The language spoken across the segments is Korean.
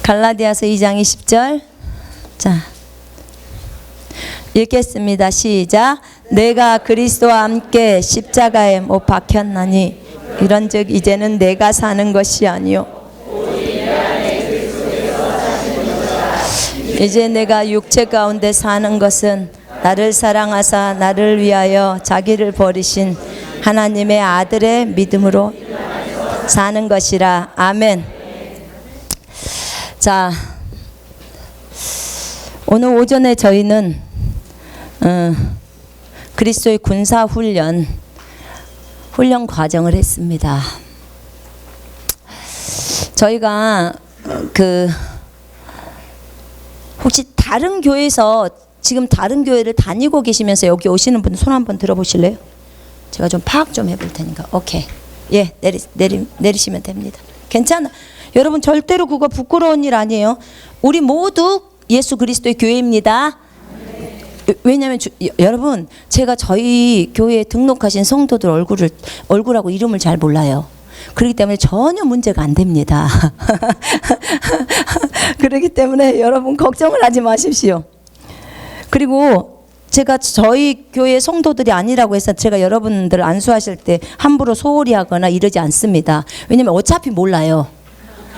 갈라디아서 2장 20절. 자, 읽겠습니다. 시작. 내가 그리스도와 함께 십자가에 못 박혔나니 이런즉 이제는 내가 사는 것이 아니요 이제 내가 육체 가운데 사는 것은 나를 사랑하사 나를 위하여 자기를 버리신 하나님의 아들의 믿음으로 사는 것이라. 아멘. 자, 오늘 오전에 저희는 그리스도의 군사 훈련 과정을 했습니다. 저희가 혹시 다른 교회에서 지금 다른 교회를 다니고 계시면서 여기 오시는 분 손 한번 들어보실래요? 제가 좀 파악 좀 해볼 테니까. 오케이. 예, 내리시면 됩니다. 괜찮아. 여러분 절대로 그거 부끄러운 일 아니에요. 우리 모두 예수 그리스도의 교회입니다. 왜냐하면 여러분 제가 저희 교회에 등록하신 성도들 얼굴하고 이름을 잘 몰라요. 그렇기 때문에 전혀 문제가 안 됩니다. 그렇기 때문에 여러분 걱정을 하지 마십시오. 그리고 제가 저희 교회 성도들이 아니라고 해서 제가 여러분들 안수하실 때 함부로 소홀히 하거나 이러지 않습니다. 왜냐면 어차피 몰라요.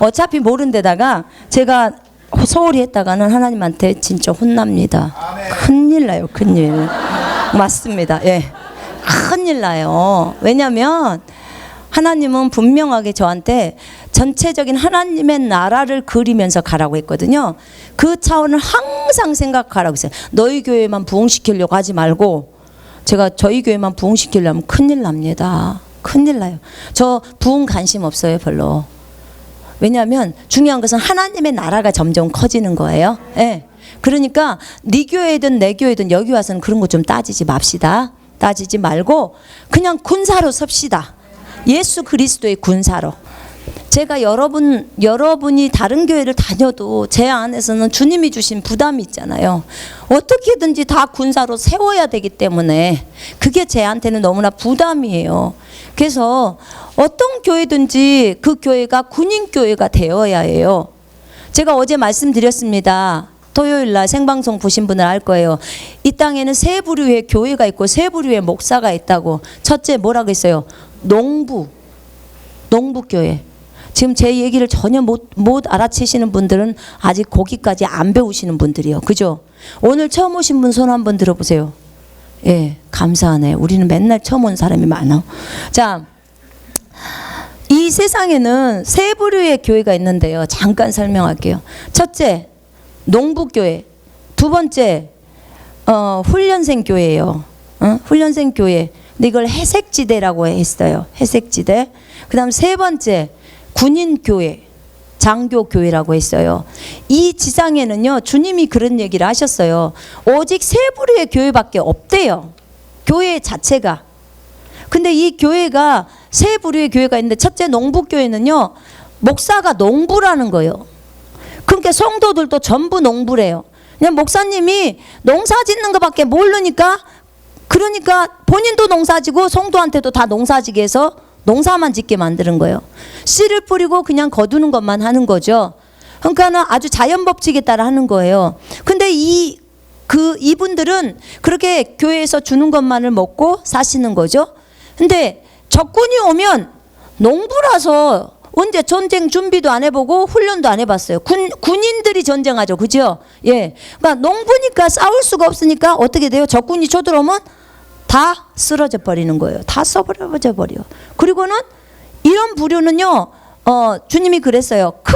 어차피 모른 데다가 제가 소홀히 했다가는 하나님한테 진짜 혼납니다. 큰일 나요. 큰일. 맞습니다. 예, 큰일 나요. 왜냐면 하나님은 분명하게 저한테 전체적인 하나님의 나라를 그리면서 가라고 했거든요. 그 차원을 항상 생각하라고 했어요. 너희 교회만 부흥시키려고 하지 말고, 제가 저희 교회만 부흥시키려면 큰일 납니다. 큰일 나요. 저 부흥 관심 없어요, 별로. 왜냐하면 중요한 것은 하나님의 나라가 점점 커지는 거예요. 예. 그러니까 네 교회든 내 교회든 여기 와서는 그런 거 좀 따지지 맙시다. 따지지 말고 그냥 군사로 섭시다. 예수 그리스도의 군사로. 제가 여러분이 다른 교회를 다녀도 제 안에서는 주님이 주신 부담이 있잖아요. 어떻게든지 다 군사로 세워야 되기 때문에 그게 제한테는 너무나 부담이에요. 그래서 어떤 교회든지 그 교회가 군인교회가 되어야 해요. 제가 어제 말씀드렸습니다. 토요일날 생방송 보신 분은 알 거예요. 이 땅에는 세 부류의 교회가 있고 세 부류의 목사가 있다고. 첫째 뭐라고 했어요? 농부교회. 지금 제 얘기를 전혀 못 알아채시는 분들은 아직 거기까지 안 배우시는 분들이요. 그죠? 오늘 처음 오신 분 손 한번 들어보세요. 예, 감사하네. 우리는 맨날 처음 온 사람이 많아. 자, 이 세상에는 세 부류의 교회가 있는데요. 잠깐 설명할게요. 첫째, 농부교회. 두 번째, 훈련생 교회예요. 훈련생 교회. 근데 이걸 해색지대라고 했어요. 해색지대. 그 다음 세 번째, 군인교회, 장교교회라고 했어요. 이 지상에는요, 주님이 그런 얘기를 하셨어요. 오직 세 부류의 교회밖에 없대요. 교회 자체가. 근데 이 교회가 세 부류의 교회가 있는데, 첫째 농부교회는요, 목사가 농부라는 거예요. 그러니까 성도들도 전부 농부래요. 그냥 목사님이 농사 짓는 것밖에 모르니까, 그러니까 본인도 농사지고 성도한테도 다 농사지게 해서 농사만 짓게 만드는 거예요. 씨를 뿌리고 그냥 거두는 것만 하는 거죠. 그러니까는 아주 자연 법칙에 따라 하는 거예요. 근데 이분들은 그렇게 교회에서 주는 것만을 먹고 사시는 거죠. 근데 적군이 오면 농부라서 언제 전쟁 준비도 안 해보고 훈련도 안 해봤어요. 군인들이 전쟁하죠. 그죠? 예. 그러니까 농부니까 싸울 수가 없으니까 어떻게 돼요? 적군이 쳐들어오면 다 쓰러져 버리는 거예요. 다 써버려 버려. 그리고는 이런 부류는요, 주님이 그랬어요. 큰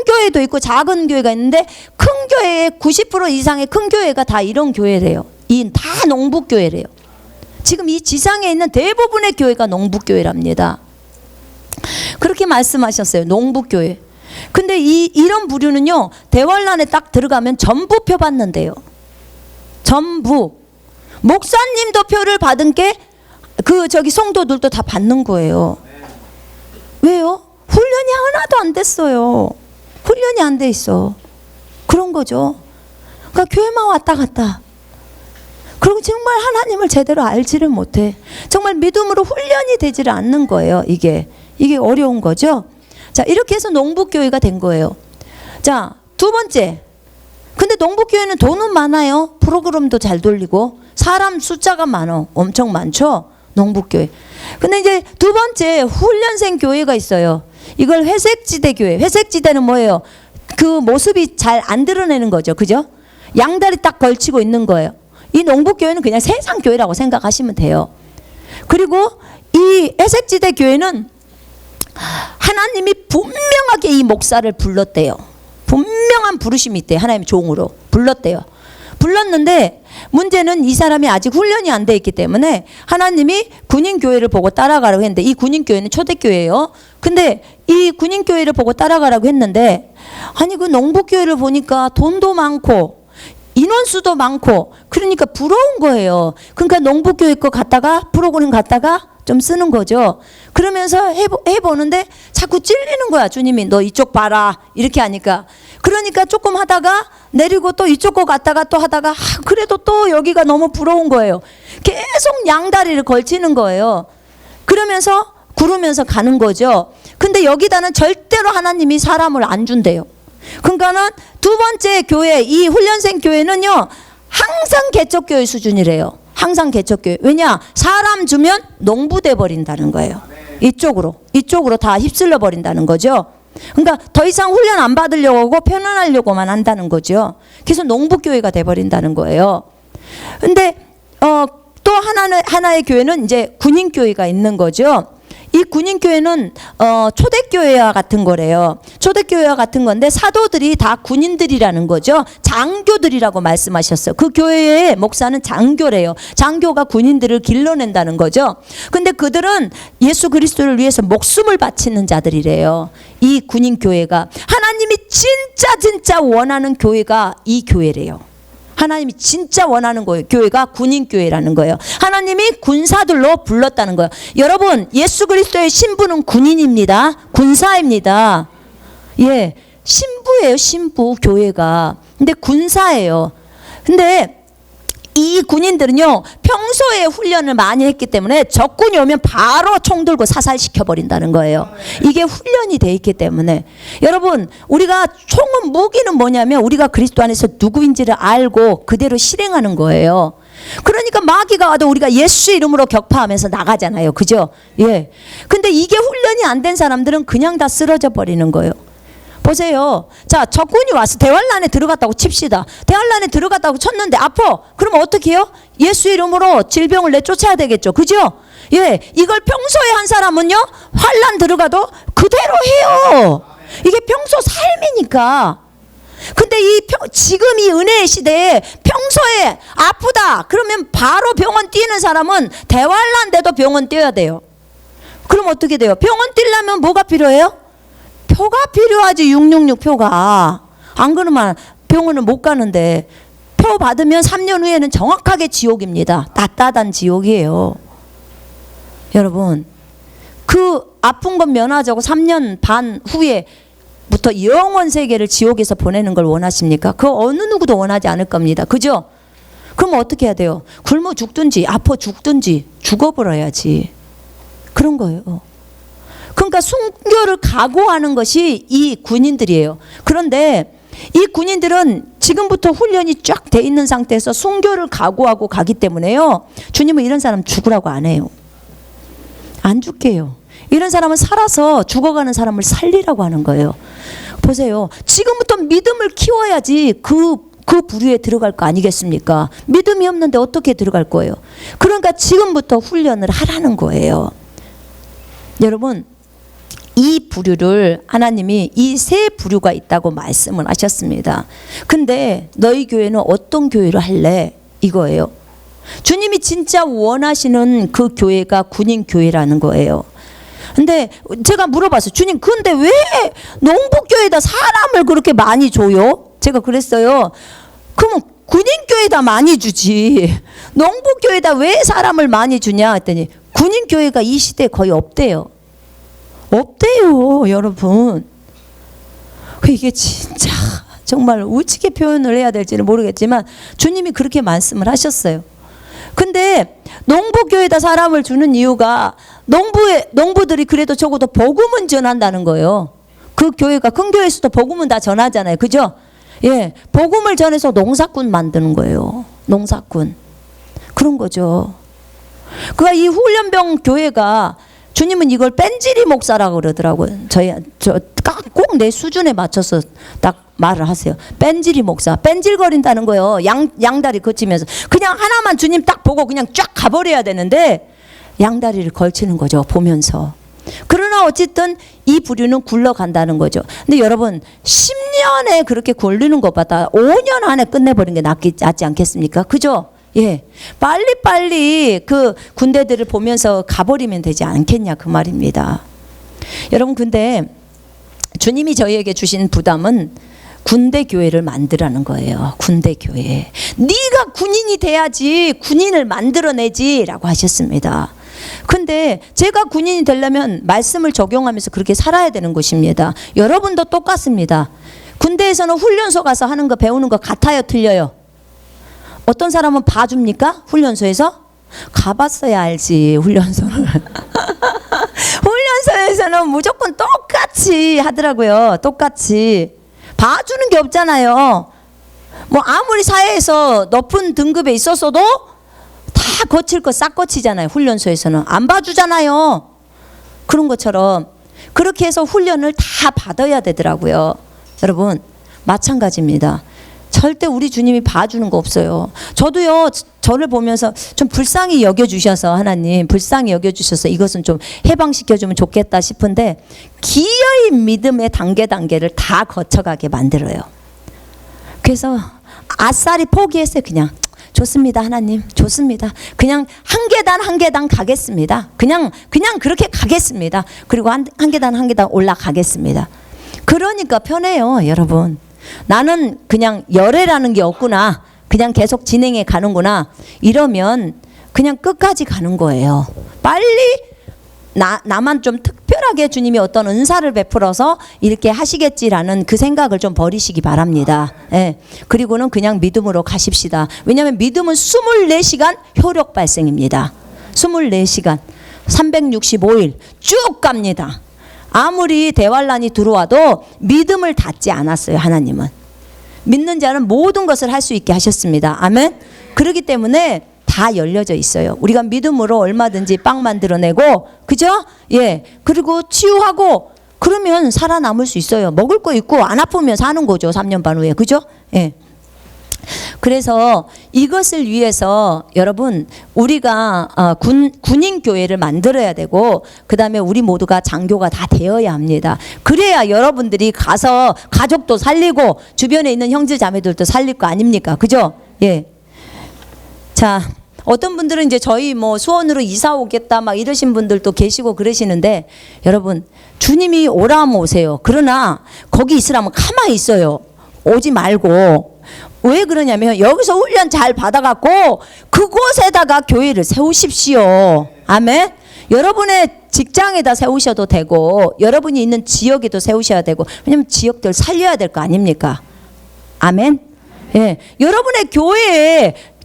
교회도 있고 작은 교회가 있는데, 큰 교회의 90% 이상의 큰 교회가 다 이런 교회래요. 다 농부교회래요. 지금 이 지상에 있는 대부분의 교회가 농부교회랍니다. 그렇게 말씀하셨어요. 농부교회. 근데 이런 부류는요, 대환란에 딱 들어가면 전부 표 받는데요. 전부. 목사님도 표를 받은 게 성도들도 다 받는 거예요. 왜요? 훈련이 하나도 안 됐어요. 훈련이 안 돼 있어. 그런 거죠. 그러니까 교회만 왔다 갔다. 그리고 정말 하나님을 제대로 알지를 못해. 정말 믿음으로 훈련이 되지를 않는 거예요. 이게 어려운 거죠. 자, 이렇게 해서 농부교회가 된 거예요. 자, 두 번째. 근데 농부교회는 돈은 많아요. 프로그램도 잘 돌리고 사람 숫자가 많어. 엄청 많죠. 농부교회. 근데 이제 두 번째 훈련생 교회가 있어요. 이걸 회색지대 교회. 회색지대는 뭐예요? 그 모습이 잘 안 드러내는 거죠. 그죠? 양다리 딱 걸치고 있는 거예요. 이 농부교회는 그냥 세상 교회라고 생각하시면 돼요. 그리고 이 회색지대 교회는 하나님이 분명하게 이 목사를 불렀대요. 분명한 부르심이 있대요. 하나님의 종으로 불렀대요. 불렀는데 문제는 이 사람이 아직 훈련이 안 돼 있기 때문에 하나님이 군인교회를 보고 따라가라고 했는데, 이 군인교회는 초대교회예요. 근데 이 군인교회를 보고 따라가라고 했는데, 아니 그 농부교회를 보니까 돈도 많고 인원수도 많고 그러니까 부러운 거예요. 그러니까 농부교회 거 갔다가 프로그램 갔다가 좀 쓰는 거죠. 그러면서 해보는데 자꾸 찔리는 거야. 주님이 너 이쪽 봐라 이렇게 하니까. 그러니까 조금 하다가 내리고 또 이쪽 거 갔다가 또 하다가 그래도 또 여기가 너무 부러운 거예요. 계속 양다리를 걸치는 거예요. 그러면서 구르면서 가는 거죠. 근데 여기다는 절대로 하나님이 사람을 안 준대요. 그러니까는 두 번째 교회, 이 훈련생 교회는요 항상 개척교회 수준이래요. 항상 개척교회. 왜냐? 사람 주면 농부돼 버린다는 거예요. 이쪽으로 다 휩쓸려 버린다는 거죠. 그러니까 더 이상 훈련 안 받으려고 하고 편안하려고만 한다는 거죠. 그래서 농부교회가 돼 버린다는 거예요. 근데 또 하나의 교회는 이제 군인교회가 있는 거죠. 이 군인교회는 초대교회와 같은 거래요. 초대교회와 같은 건데 사도들이 다 군인들이라는 거죠. 장교들이라고 말씀하셨어요. 그 교회의 목사는 장교래요. 장교가 군인들을 길러낸다는 거죠. 근데 그들은 예수 그리스도를 위해서 목숨을 바치는 자들이래요. 이 군인교회가 하나님이 진짜 원하는 교회가 이 교회래요. 하나님이 진짜 원하는 거예요. 교회가 군인교회라는 거예요. 하나님이 군사들로 불렀다는 거예요. 여러분, 예수 그리스도의 신부는 군인입니다. 군사입니다. 예, 신부예요. 신부 교회가. 근데 군사예요. 근데 이 군인들은요 평소에 훈련을 많이 했기 때문에 적군이 오면 바로 총 들고 사살시켜 버린다는 거예요. 이게 훈련이 돼 있기 때문에. 여러분, 우리가 총은 무기는 뭐냐면 우리가 그리스도 안에서 누구인지를 알고 그대로 실행하는 거예요. 그러니까 마귀가 와도 우리가 예수 이름으로 격파하면서 나가잖아요. 그죠? 예. 근데 이게 훈련이 안 된 사람들은 그냥 다 쓰러져 버리는 거예요. 보세요. 자, 적군이 와서 대환란에 들어갔다고 칩시다. 대환란에 들어갔다고 쳤는데 아파. 그럼 어떻게 해요? 예수 이름으로 질병을 내쫓아야 되겠죠. 그죠? 예, 이걸 평소에 한 사람은요 환란 들어가도 그대로 해요. 이게 평소 삶이니까. 근데 지금 이 은혜의 시대에 평소에 아프다 그러면 바로 병원 뛰는 사람은 대환란 돼도 병원 뛰어야 돼요. 그럼 어떻게 돼요? 병원 뛰려면 뭐가 필요해요? 표가 필요하지. 666 표가. 안 그러면 병원을 못 가는데, 표 받으면 3년 후에는 정확하게 지옥입니다. 따뜻한 지옥이에요. 여러분, 그 아픈 건 면하자고 3년 반 후에부터 영원 세계를 지옥에서 보내는 걸 원하십니까? 그 어느 누구도 원하지 않을 겁니다. 그죠? 그럼 어떻게 해야 돼요? 굶어 죽든지 아파 죽든지 죽어버려야지. 그런 거예요. 그러니까 순교를 각오하는 것이 이 군인들이에요. 그런데 이 군인들은 지금부터 훈련이 쫙 돼 있는 상태에서 순교를 각오하고 가기 때문에요. 주님은 이런 사람 죽으라고 안 해요. 안 죽게요. 이런 사람은 살아서 죽어가는 사람을 살리라고 하는 거예요. 보세요. 지금부터 믿음을 키워야지 그 부류에 들어갈 거 아니겠습니까? 믿음이 없는데 어떻게 들어갈 거예요? 그러니까 지금부터 훈련을 하라는 거예요. 여러분, 이 부류를 하나님이 이 세 부류가 있다고 말씀을 하셨습니다. 근데 너희 교회는 어떤 교회를 할래? 이거예요. 주님이 진짜 원하시는 그 교회가 군인 교회라는 거예요. 근데 제가 물어봤어요. 주님, 근데 왜 농부교회에다 사람을 그렇게 많이 줘요? 제가 그랬어요. 그러면 군인교회에다 많이 주지. 농부교회에다 왜 사람을 많이 주냐 했더니 군인교회가 이 시대에 거의 없대요. 없대요, 여러분. 이게 진짜 정말 어떻게 표현을 해야 될지는 모르겠지만 주님이 그렇게 말씀을 하셨어요. 근데 농부교회에다 사람을 주는 이유가 농부들이 그래도 적어도 복음은 전한다는 거예요. 그 교회가 큰 교회에서도 복음은 다 전하잖아요. 그죠? 예, 복음을 전해서 농사꾼 만드는 거예요. 농사꾼. 그런 거죠. 그가 이 훈련병 교회가 주님은 이걸 뺀질이 목사라고 그러더라고요. 꼭 내 수준에 맞춰서 딱 말을 하세요. 뺀질이 목사. 뺀질거린다는 거예요. 양다리 거치면서. 그냥 하나만 주님 딱 보고 그냥 쫙 가버려야 되는데 양다리를 걸치는 거죠. 보면서. 그러나 어쨌든 이 부류는 굴러간다는 거죠. 근데 여러분 10년에 그렇게 굴리는 것보다 5년 안에 끝내버리는 게 낫지 않겠습니까? 그죠? 예, 빨리빨리 그 군대들을 보면서 가버리면 되지 않겠냐 그 말입니다. 여러분 근데 주님이 저희에게 주신 부담은 군대 교회를 만들라는 거예요. 군대 교회. 네가 군인이 돼야지 군인을 만들어내지라고 하셨습니다. 근데 제가 군인이 되려면 말씀을 적용하면서 그렇게 살아야 되는 것입니다. 여러분도 똑같습니다. 군대에서는 훈련소 가서 하는 거 배우는 거 같아요, 틀려요? 어떤 사람은 봐줍니까? 훈련소에서? 가봤어야 알지, 훈련소를. 훈련소에서는 무조건 똑같이 하더라고요. 똑같이. 봐주는 게 없잖아요. 뭐 아무리 사회에서 높은 등급에 있었어도 다 거칠 거 싹 거치잖아요. 훈련소에서는 안 봐주잖아요. 그런 것처럼 그렇게 해서 훈련을 다 받아야 되더라고요. 여러분 마찬가지입니다. 절대 우리 주님이 봐주는 거 없어요. 저도요, 저를 보면서 좀 불쌍히 여겨주셔서 하나님 불쌍히 여겨주셔서 이것은 좀 해방시켜주면 좋겠다 싶은데 기어이 믿음의 단계를 다 거쳐가게 만들어요. 그래서 아싸리 포기했어요. 그냥 좋습니다 하나님, 좋습니다. 그냥 한 계단 가겠습니다. 그냥 그렇게 가겠습니다. 그리고 한 계단 올라가겠습니다. 그러니까 편해요, 여러분. 나는 그냥 열애라는 게 없구나, 그냥 계속 진행해 가는구나, 이러면 그냥 끝까지 가는 거예요. 빨리 나만 좀 특별하게 주님이 어떤 은사를 베풀어서 이렇게 하시겠지라는 그 생각을 좀 버리시기 바랍니다. 예. 그리고는 그냥 믿음으로 가십시다. 왜냐하면 믿음은 24시간 효력 발생입니다. 24시간 365일 쭉 갑니다. 아무리 대환란이 들어와도 믿음을 닫지 않았어요. 하나님은 믿는 자는 모든 것을 할 수 있게 하셨습니다. 아멘. 그렇기 때문에 다 열려져 있어요. 우리가 믿음으로 얼마든지 빵 만들어내고, 그죠? 예. 그리고 치유하고 그러면 살아남을 수 있어요. 먹을 거 있고 안 아프면 사는 거죠. 3년 반 후에. 그죠? 예. 그래서 이것을 위해서 여러분 우리가 군인 교회를 만들어야 되고, 그 다음에 우리 모두가 장교가 다 되어야 합니다. 그래야 여러분들이 가서 가족도 살리고 주변에 있는 형제 자매들도 살릴 거 아닙니까? 그죠? 예. 자, 어떤 분들은 이제 저희 뭐 수원으로 이사 오겠다 막 이러신 분들도 계시고 그러시는데, 여러분 주님이 오라 하면 오세요. 그러나 거기 있으라면 가만히 있어요. 오지 말고. 왜 그러냐면 여기서 훈련 잘 받아갖고 그곳에다가 교회를 세우십시오. 아멘. 여러분의 직장에다 세우셔도 되고 여러분이 있는 지역에도 세우셔야 되고, 왜냐면 지역들 살려야 될 거 아닙니까? 아멘. 예, 여러분의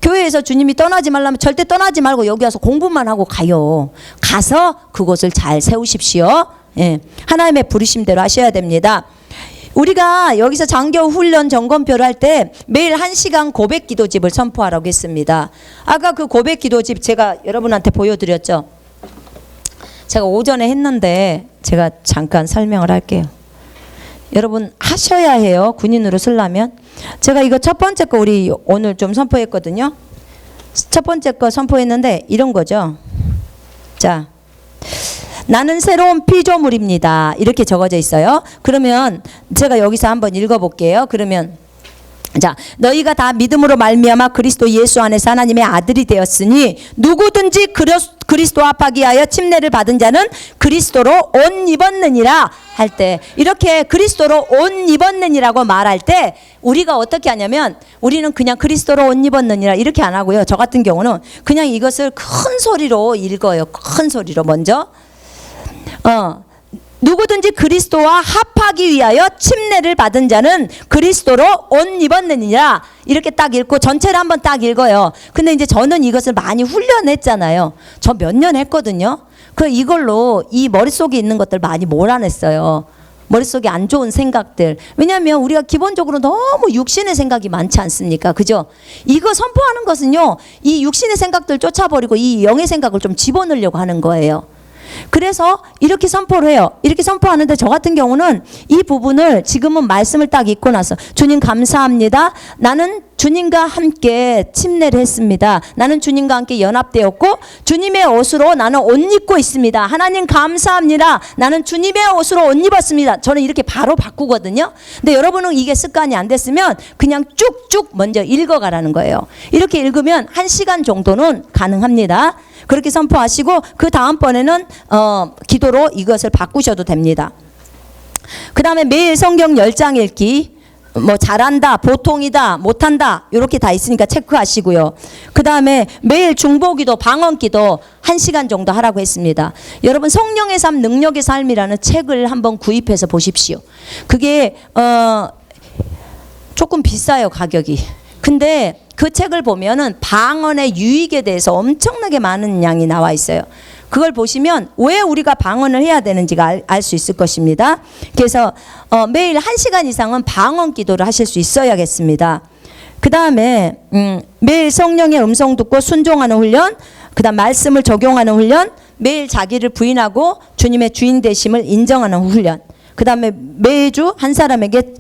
교회에서 주님이 떠나지 말라면 절대 떠나지 말고 여기 와서 공부만 하고 가요. 가서 그곳을 잘 세우십시오. 예, 하나님의 부르심대로 하셔야 됩니다. 우리가 여기서 장교 훈련 점검표를 할 때 매일 1시간 고백 기도집을 선포하라고 했습니다. 아까 그 고백 기도집 제가 여러분한테 보여드렸죠. 제가 오전에 했는데 제가 잠깐 설명을 할게요. 여러분 하셔야 해요. 군인으로 쓰려면. 제가 이거 첫 번째 거 우리 오늘 좀 선포했거든요. 첫 번째 거 선포했는데 이런 거죠. 자, 나는 새로운 피조물입니다. 이렇게 적어져 있어요. 그러면 제가 여기서 한번 읽어볼게요. 그러면 자, 너희가 다 믿음으로 말미암아 그리스도 예수 안에서 하나님의 아들이 되었으니 누구든지 그리스도 합하기 하여 침례를 받은 자는 그리스도로 옷 입었느니라 할 때, 이렇게 그리스도로 옷 입었느니라고 말할 때 우리가 어떻게 하냐면 우리는 그냥 그리스도로 옷 입었느니라 이렇게 안 하고요. 저 같은 경우는 그냥 이것을 큰 소리로 읽어요. 큰 소리로 먼저. 누구든지 그리스도와 합하기 위하여 침례를 받은 자는 그리스도로 옷 입었느니라 이렇게 딱 읽고 전체를 한번 딱 읽어요. 근데 이제 저는 이것을 많이 훈련했잖아요. 저 몇 년 했거든요. 그 이걸로 이 머릿속에 있는 것들 많이 몰아냈어요. 머릿속에 안 좋은 생각들. 왜냐하면 우리가 기본적으로 너무 육신의 생각이 많지 않습니까? 그죠? 이거 선포하는 것은요, 이 육신의 생각들 쫓아버리고 이 영의 생각을 좀 집어넣으려고 하는 거예요. 그래서 이렇게 선포를 해요. 이렇게 선포하는데 저 같은 경우는 이 부분을 지금은 말씀을 딱 읽고 나서 주님 감사합니다. 나는 주님과 함께 침례를 했습니다. 나는 주님과 함께 연합되었고 주님의 옷으로 나는 옷 입고 있습니다. 하나님 감사합니다. 나는 주님의 옷으로 옷 입었습니다. 저는 이렇게 바로 바꾸거든요. 근데 여러분은 이게 습관이 안 됐으면 그냥 쭉쭉 먼저 읽어가라는 거예요. 이렇게 읽으면 1시간 정도는 가능합니다. 그렇게 선포하시고 그 다음번에는 기도로 이것을 바꾸셔도 됩니다. 그 다음에 매일 성경 10장 읽기, 뭐 잘한다, 보통이다, 못한다 이렇게 다 있으니까 체크하시고요. 그 다음에 매일 중보기도, 방언기도 1시간 정도 하라고 했습니다. 여러분 성령의 삶, 능력의 삶이라는 책을 한번 구입해서 보십시오. 그게 조금 비싸요, 가격이. 근데 그 책을 보면은 방언의 유익에 대해서 엄청나게 많은 양이 나와 있어요. 그걸 보시면 왜 우리가 방언을 해야 되는지가 알 수 있을 것입니다. 그래서 매일 1시간 이상은 방언 기도를 하실 수 있어야겠습니다. 그 다음에 매일 성령의 음성 듣고 순종하는 훈련, 그 다음 말씀을 적용하는 훈련, 매일 자기를 부인하고 주님의 주인 되심을 인정하는 훈련, 그 다음에 매주 한 사람에게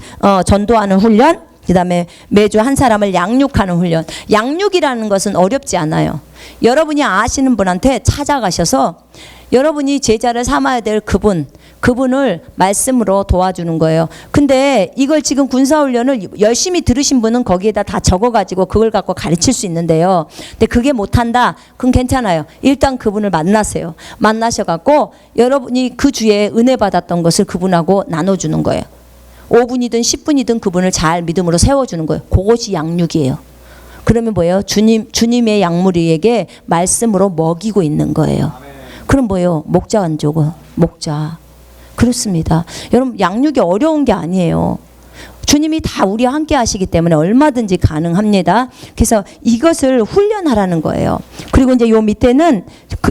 전도하는 훈련, 그 다음에 매주 한 사람을 양육하는 훈련. 양육이라는 것은 어렵지 않아요. 여러분이 아시는 분한테 찾아가셔서 여러분이 제자를 삼아야 될 그분을 말씀으로 도와주는 거예요. 근데 이걸 지금 군사훈련을 열심히 들으신 분은 거기에다 다 적어가지고 그걸 갖고 가르칠 수 있는데요. 근데 그게 못한다? 그건 괜찮아요. 일단 그분을 만나세요. 만나셔갖고 여러분이 그 주에 은혜 받았던 것을 그분하고 나눠주는 거예요. 5분이든 10분이든 그분을 잘 믿음으로 세워주는 거예요. 그것이 양육이에요. 그러면 뭐예요? 주님의 양무리에게 말씀으로 먹이고 있는 거예요. 그럼 뭐예요? 목자 안 주고 목자. 그렇습니다. 여러분 양육이 어려운 게 아니에요. 주님이 다 우리와 함께 하시기 때문에 얼마든지 가능합니다. 그래서 이것을 훈련하라는 거예요. 그리고 이제 요 밑에는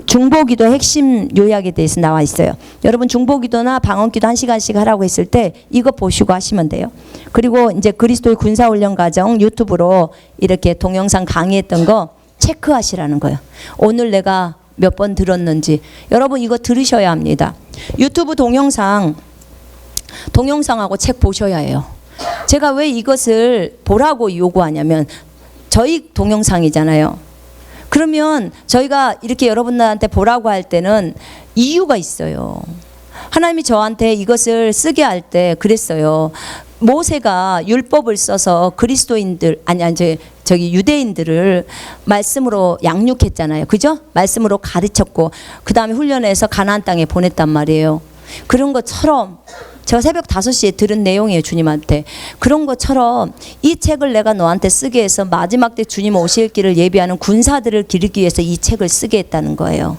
중보기도 핵심 요약에 대해서 나와 있어요. 여러분 중보기도나 방언기도 1시간씩 하라고 했을 때 이거 보시고 하시면 돼요. 그리고 이제 그리스도의 군사훈련 과정 유튜브로 이렇게 동영상 강의했던 거 체크하시라는 거예요. 오늘 내가 몇 번 들었는지. 여러분 이거 들으셔야 합니다. 유튜브 동영상하고 책 보셔야 해요. 제가 왜 이것을 보라고 요구하냐면 저희 동영상이잖아요. 그러면 저희가 이렇게 여러분들한테 보라고 할 때는 이유가 있어요. 하나님이 저한테 이것을 쓰게 할 때 그랬어요. 모세가 율법을 써서 그리스도인들 저기 유대인들을 말씀으로 양육했잖아요. 그죠? 말씀으로 가르쳤고 그 다음에 훈련해서 가나안 땅에 보냈단 말이에요. 그런 것처럼 제가 새벽 5시에 들은 내용이에요. 주님한테. 그런 것처럼 이 책을 내가 너한테 쓰게 해서 마지막 때 주님 오실 길을 예비하는 군사들을 기르기 위해서 이 책을 쓰게 했다는 거예요.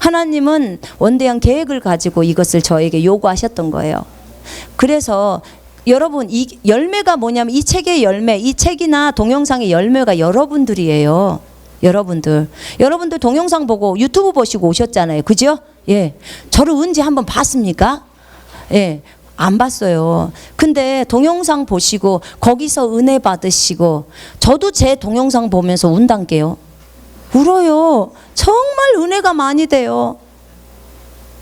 하나님은 원대한 계획을 가지고 이것을 저에게 요구하셨던 거예요. 그래서 여러분 이 열매가 뭐냐면 이 책의 열매, 이 책이나 동영상의 열매가 여러분들이에요. 여러분들 동영상 보고 유튜브 보시고 오셨잖아요. 그죠? 예. 저를 언제 한번 봤습니까? 예. 안 봤어요. 근데 동영상 보시고 거기서 은혜 받으시고 저도 제 동영상 보면서 운단게요. 울어요. 정말 은혜가 많이 돼요.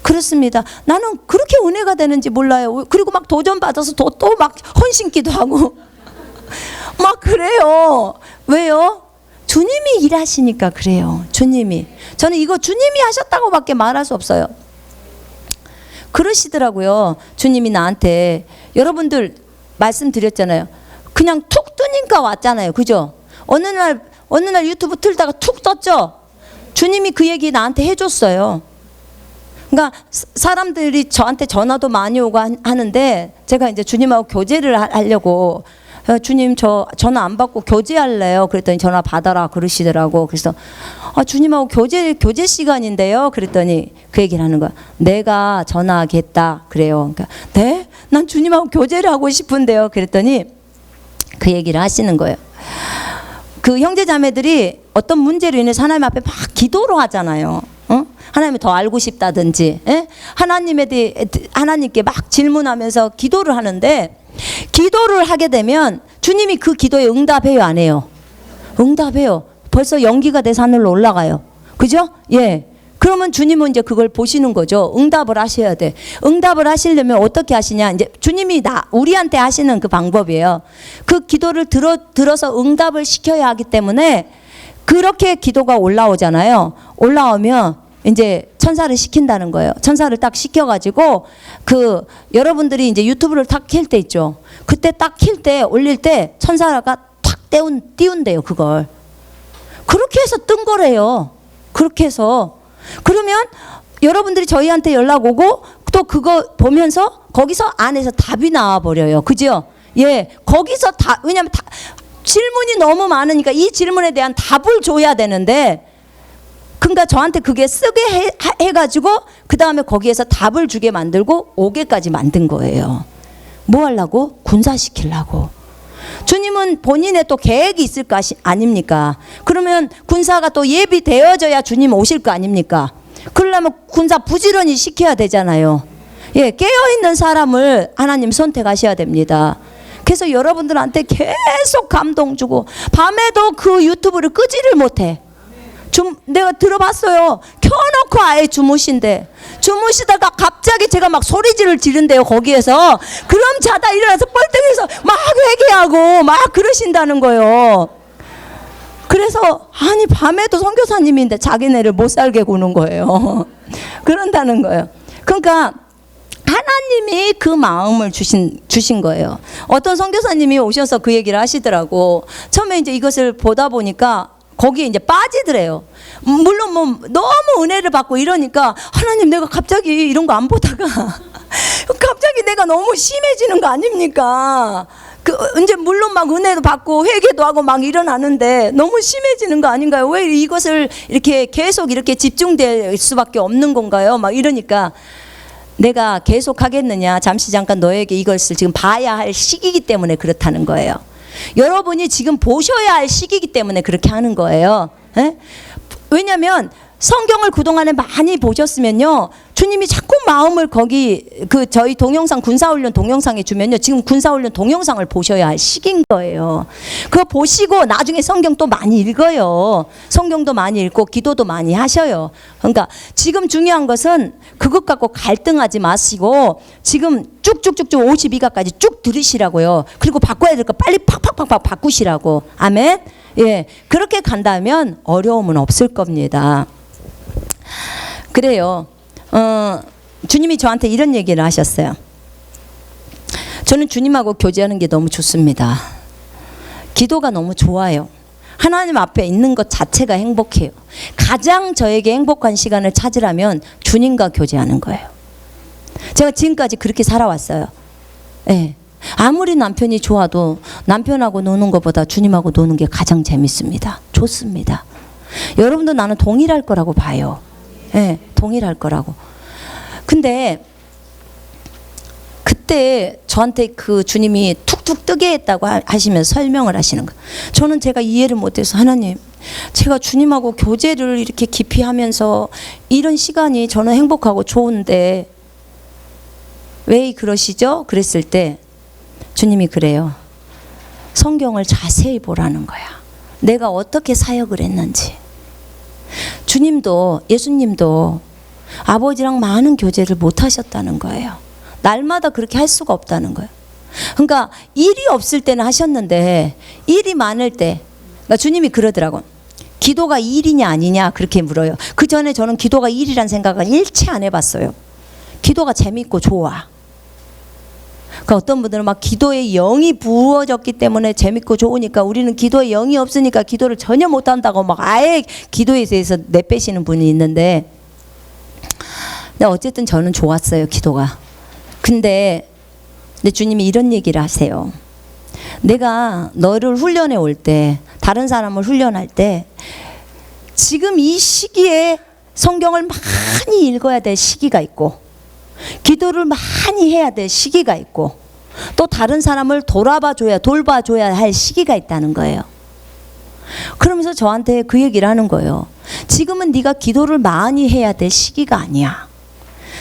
그렇습니다. 나는 그렇게 은혜가 되는지 몰라요. 그리고 막 도전 받아서 또 막 헌신기도 하고 막 그래요. 왜요? 주님이 일하시니까 그래요. 주님이. 저는 이거 주님이 하셨다고밖에 말할 수 없어요. 그러시더라고요. 주님이 나한테. 여러분들 말씀드렸잖아요. 그냥 툭 뜨니까 왔잖아요. 그죠? 어느 날 유튜브 틀다가 툭 떴죠? 주님이 그 얘기 나한테 해줬어요. 그러니까 사람들이 저한테 전화도 많이 오고 하는데 제가 이제 주님하고 교제를 하려고 주님 저 전화 안 받고 교제할래요. 그랬더니 전화 받아라 그러시더라고. 그래서 주님하고 교제 시간인데요. 그랬더니 그 얘기를 하는 거야. 내가 전화하겠다 그래요. 그러니까 네? 난 주님하고 교제를 하고 싶은데요. 그랬더니 그 얘기를 하시는 거예요. 그 형제 자매들이 어떤 문제로 인해서 하나님 앞에 막 기도를 하잖아요. 하나님을 더 알고 싶다든지, 예? 하나님께 막 질문하면서 기도를 하는데, 기도를 하게 되면 주님이 그 기도에 응답해요, 안 해요? 응답해요. 벌써 연기가 돼서 하늘로 올라가요. 그죠? 예. 그러면 주님은 이제 그걸 보시는 거죠. 응답을 하셔야 돼. 응답을 하시려면 어떻게 하시냐? 이제 주님이 우리한테 하시는 그 방법이에요. 그 기도를 들어서 응답을 시켜야 하기 때문에 그렇게 기도가 올라오잖아요. 올라오면 이제 천사를 시킨다는 거예요. 천사를 딱 시켜가지고 여러분들이 이제 유튜브를 딱 킬 때 있죠. 그때 딱 킬 때 올릴 때 천사가 탁 띄운대요, 그걸. 그렇게 해서 뜬 거래요. 그렇게 해서. 그러면 여러분들이 저희한테 연락 오고 또 그거 보면서 거기서 안에서 답이 나와 버려요. 그죠? 예. 거기서 왜냐면 질문이 너무 많으니까 이 질문에 대한 답을 줘야 되는데, 그러니까 저한테 그게 쓰게 해가지고 그 다음에 거기에서 답을 주게 만들고 오게까지 만든 거예요. 뭐 하려고? 군사시키려고. 주님은 본인의 또 계획이 있을 거 아닙니까? 그러면 군사가 또 예비되어져야 주님 오실 거 아닙니까? 그러려면 군사 부지런히 시켜야 되잖아요. 예, 깨어있는 사람을 하나님 선택하셔야 됩니다. 그래서 여러분들한테 계속 감동 주고, 밤에도 그 유튜브를 끄지를 못해. 내가 들어봤어요. 켜놓고 아예 주무시다가 갑자기 제가 막 소리질을 지른대요, 거기에서. 그럼 자다 일어나서 뻘떡해서 막 회개하고 막 그러신다는 거예요. 그래서 아니 밤에도 선교사님인데 자기네를 못 살게 구는 거예요. 그런다는 거예요. 그러니까 하나님이 그 마음을 주신 거예요. 어떤 선교사님이 오셔서 그 얘기를 하시더라고. 처음에 이제 이것을 보다 보니까 거기에 이제 빠지더래요. 물론 뭐 너무 은혜를 받고 이러니까, 하나님 내가 갑자기 이런 거 안 보다가 갑자기 내가 너무 심해지는 거 아닙니까? 이제 물론 막 은혜도 받고 회개도 하고 막 일어나는데 너무 심해지는 거 아닌가요? 왜 이것을 이렇게 계속 이렇게 집중될 수밖에 없는 건가요? 막 이러니까, 내가 계속 하겠느냐? 잠시 잠깐 너에게 이것을 지금 봐야 할 시기이기 때문에 그렇다는 거예요. 여러분이 지금 보셔야 할 시기이기 때문에 그렇게 하는 거예요. 에? 왜냐하면 성경을 그동안에 많이 보셨으면요, 주님이 자꾸 마음을 거기 저희 동영상 군사훈련 동영상에 주면요, 지금 군사훈련 동영상을 보셔야 할 시기인 거예요. 그거 보시고 나중에 성경 또 많이 읽어요. 성경도 많이 읽고 기도도 많이 하셔요. 그러니까 지금 중요한 것은 그것 갖고 갈등하지 마시고 지금 쭉쭉쭉쭉 52가까지 쭉 들으시라고요. 그리고 바꿔야 될 거 빨리 팍팍팍팍 바꾸시라고. 아멘. 예, 그렇게 간다면 어려움은 없을 겁니다. 그래요. 주님이 저한테 이런 얘기를 하셨어요. 저는 주님하고 교제하는 게 너무 좋습니다. 기도가 너무 좋아요. 하나님 앞에 있는 것 자체가 행복해요. 가장 저에게 행복한 시간을 찾으라면 주님과 교제하는 거예요. 제가 지금까지 그렇게 살아왔어요. 예. 아무리 남편이 좋아도 남편하고 노는 것보다 주님하고 노는 게 가장 재밌습니다. 좋습니다. 여러분도 나는 동일할 거라고 봐요. 예, 동일할 거라고. 근데 그때 저한테 그 주님이 툭툭 뜨게 했다고 하시면서 설명을 하시는 거예요. 저는 제가 이해를 못해서, 하나님, 제가 주님하고 교제를 이렇게 깊이 하면서 이런 시간이 저는 행복하고 좋은데 왜 그러시죠? 그랬을 때 주님이 그래요. 성경을 자세히 보라는 거야. 내가 어떻게 사역을 했는지. 주님도, 예수님도 아버지랑 많은 교제를 못 하셨다는 거예요. 날마다 그렇게 할 수가 없다는 거예요. 그러니까 일이 없을 때는 하셨는데 일이 많을 때, 그러니까 주님이 그러더라고. 기도가 일이냐 아니냐 그렇게 물어요. 그 전에 저는 기도가 일이란 생각을 일체 안 해봤어요. 기도가 재밌고 좋아. 그러니까 어떤 분들은 막 기도에 영이 부어졌기 때문에 재밌고 좋으니까, 우리는 기도에 영이 없으니까 기도를 전혀 못한다고 막 아예 기도에 대해서 내빼시는 분이 있는데, 어쨌든 저는 좋았어요, 기도가. 근데 주님이 이런 얘기를 하세요. 내가 너를 훈련해 올 때, 다른 사람을 훈련할 때, 지금 이 시기에 성경을 많이 읽어야 될 시기가 있고, 기도를 많이 해야 될 시기가 있고, 또 다른 사람을 돌봐줘야 할 시기가 있다는 거예요. 그러면서 저한테 그 얘기를 하는 거예요. 지금은 네가 기도를 많이 해야 될 시기가 아니야.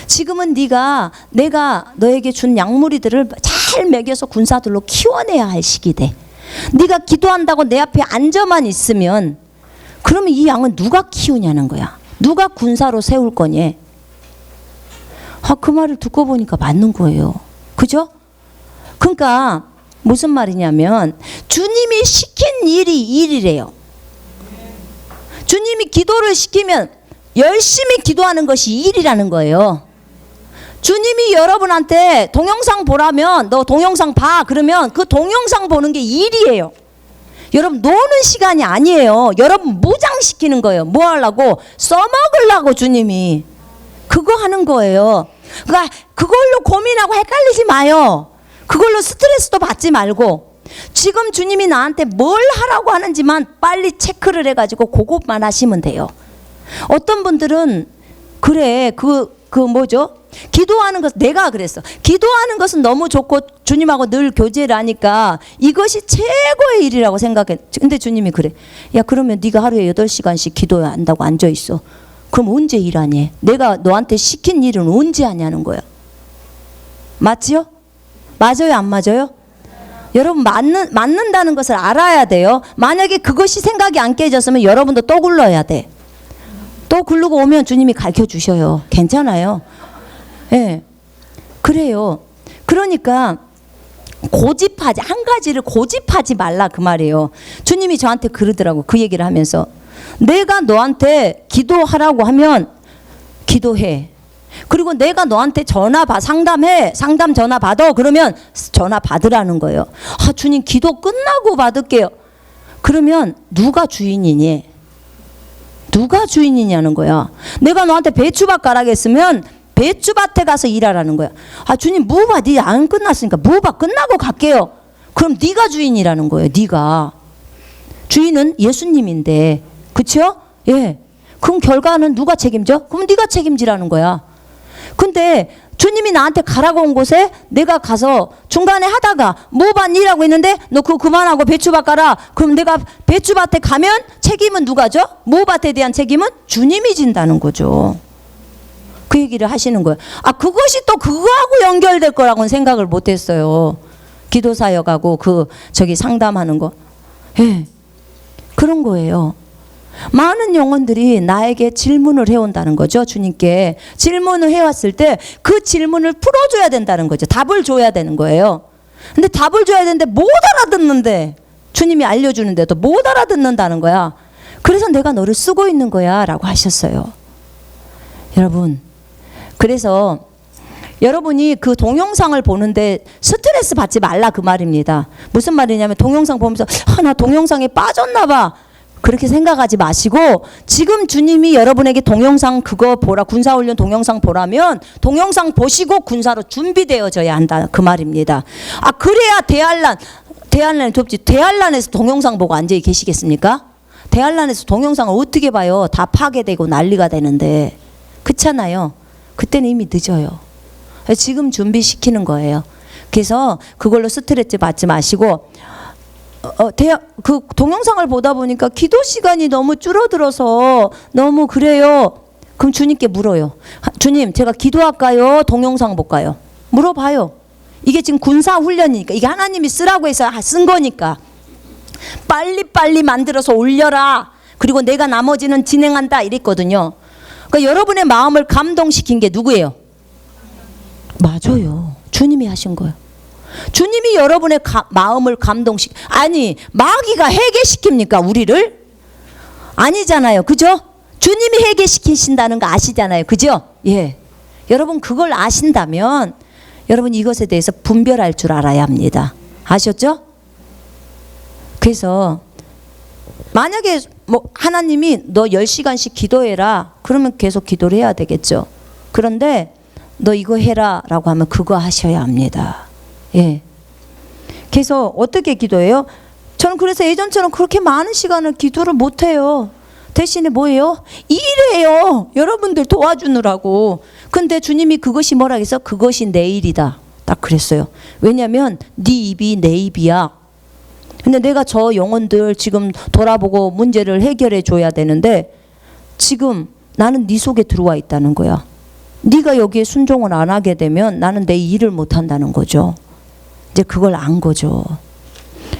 지금은 내가 너에게 준 양무리들을 잘 먹여서 군사들로 키워내야 할 시기대. 네가 기도한다고 내 앞에 앉아만 있으면 그러면 이 양은 누가 키우냐는 거야. 누가 군사로 세울 거니? 그 말을 듣고 보니까 맞는 거예요. 그죠? 그러니까 무슨 말이냐면 주님이 시킨 일이 일이래요. 주님이 기도를 시키면 열심히 기도하는 것이 일이라는 거예요. 주님이 여러분한테 동영상 보라면 너 동영상 봐 그러면 그 동영상 보는 게 일이에요. 여러분 노는 시간이 아니에요. 여러분 무장시키는 거예요. 뭐 하려고? 써먹으려고 주님이 그거 하는 거예요. 그러니까 그걸로 고민하고 헷갈리지 마요. 그걸로 스트레스도 받지 말고 지금 주님이 나한테 뭘 하라고 하는지만 빨리 체크를 해가지고 그것만 하시면 돼요. 어떤 분들은 그래 그 뭐죠? 기도하는 것 내가 그랬어. 기도하는 것은 너무 좋고 주님하고 늘 교제를 하니까 이것이 최고의 일이라고 생각해. 근데 주님이 그래. 야 그러면 네가 하루에 8시간씩 기도한다고 앉아있어. 그럼 언제 일하니? 내가 너한테 시킨 일은 언제 하냐는 거야. 맞지요? 맞아요 안 맞아요? 여러분 맞는다는 것을 알아야 돼요. 만약에 그것이 생각이 안 깨졌으면 여러분도 또 굴러야 돼. 또 굴르고 오면 주님이 가르쳐 주셔요. 괜찮아요. 예. 그래요. 그러니까 고집하지 한 가지를 고집하지 말라 그 말이에요. 주님이 저한테 그러더라고. 그 얘기를 하면서 내가 너한테 기도하라고 하면 기도해. 그리고 내가 너한테 상담 전화 받아 그러면 전화 받으라는 거예요. 주님 기도 끝나고 받을게요. 그러면 누가 주인이니? 누가 주인이냐는 거야. 내가 너한테 배추밭 가라겠으면 배추밭에 가서 일하라는 거야. 주님 무밭 네 안 끝났으니까 무밭 끝나고 갈게요. 그럼 네가 주인이라는 거예요. 네가 주인은 예수님인데 그렇죠? 예. 그럼 결과는 누가 책임져? 그럼 네가 책임지라는 거야. 근데 주님이 나한테 가라고 온 곳에 내가 가서 중간에 하다가 무밭 일하고 있는데 너 그거 그만하고 배추밭 가라. 그럼 내가 배추밭에 가면 책임은 누가 져? 무밭에 대한 책임은 주님이 진다는 거죠. 그 얘기를 하시는 거예요. 그것이 또 그거하고 연결될 거라고는 생각을 못했어요. 기도사역하고 상담하는 거. 예. 그런 거예요. 많은 영혼들이 나에게 질문을 해온다는 거죠. 주님께 질문을 해왔을 때 그 질문을 풀어줘야 된다는 거죠. 답을 줘야 되는 거예요. 근데 답을 줘야 되는데 못 알아듣는데 주님이 알려주는데도 못 알아듣는다는 거야. 그래서 내가 너를 쓰고 있는 거야 라고 하셨어요. 여러분 그래서 여러분이 그 동영상을 보는데 스트레스 받지 말라 그 말입니다. 무슨 말이냐면 동영상 보면서 나 동영상에 빠졌나 봐 그렇게 생각하지 마시고 지금 주님이 여러분에게 동영상 그거 보라 군사훈련 동영상 보라면 동영상 보시고 군사로 준비되어져야 한다 그 말입니다. 그래야 대한란이 좁지. 대한란에서 동영상 보고 앉아 계시겠습니까? 대한란에서 동영상을 어떻게 봐요? 다 파괴되고 난리가 되는데 그렇잖아요. 그때는 이미 늦어요. 지금 준비시키는 거예요. 그래서 그걸로 스트레스 받지 마시고 그 동영상을 보다 보니까 기도 시간이 너무 줄어들어서 너무 그래요. 그럼 주님께 물어요. 주님 제가 기도할까요? 동영상 볼까요? 물어봐요. 이게 지금 군사 훈련이니까 이게 하나님이 쓰라고 해서 쓴 거니까 빨리빨리 만들어서 올려라. 그리고 내가 나머지는 진행한다 이랬거든요. 그러니까 여러분의 마음을 감동시킨 게 누구예요? 맞아요. 주님이 하신 거예요. 주님이 여러분의 마음을 마귀가 회개시킵니까 우리를? 아니잖아요. 그죠? 주님이 회개시키신다는 거 아시잖아요. 그죠? 예. 여러분 그걸 아신다면 여러분 이것에 대해서 분별할 줄 알아야 합니다. 아셨죠? 그래서 만약에 하나님이 너 10시간씩 기도해라 그러면 계속 기도를 해야 되겠죠. 그런데 너 이거 해라 라고 하면 그거 하셔야 합니다. 예. 그래서 어떻게 기도해요? 저는 그래서 예전처럼 그렇게 많은 시간을 기도를 못해요. 대신에 뭐예요? 일해요. 여러분들 도와주느라고. 근데 주님이 그것이 뭐라 해서 그것이 내 일이다. 딱 그랬어요. 왜냐하면 네 입이 내 입이야. 근데 내가 저 영혼들 지금 돌아보고 문제를 해결해 줘야 되는데 지금 나는 네 속에 들어와 있다는 거야. 네가 여기에 순종을 안 하게 되면 나는 내 일을 못 한다는 거죠. 이제 그걸 안 거죠.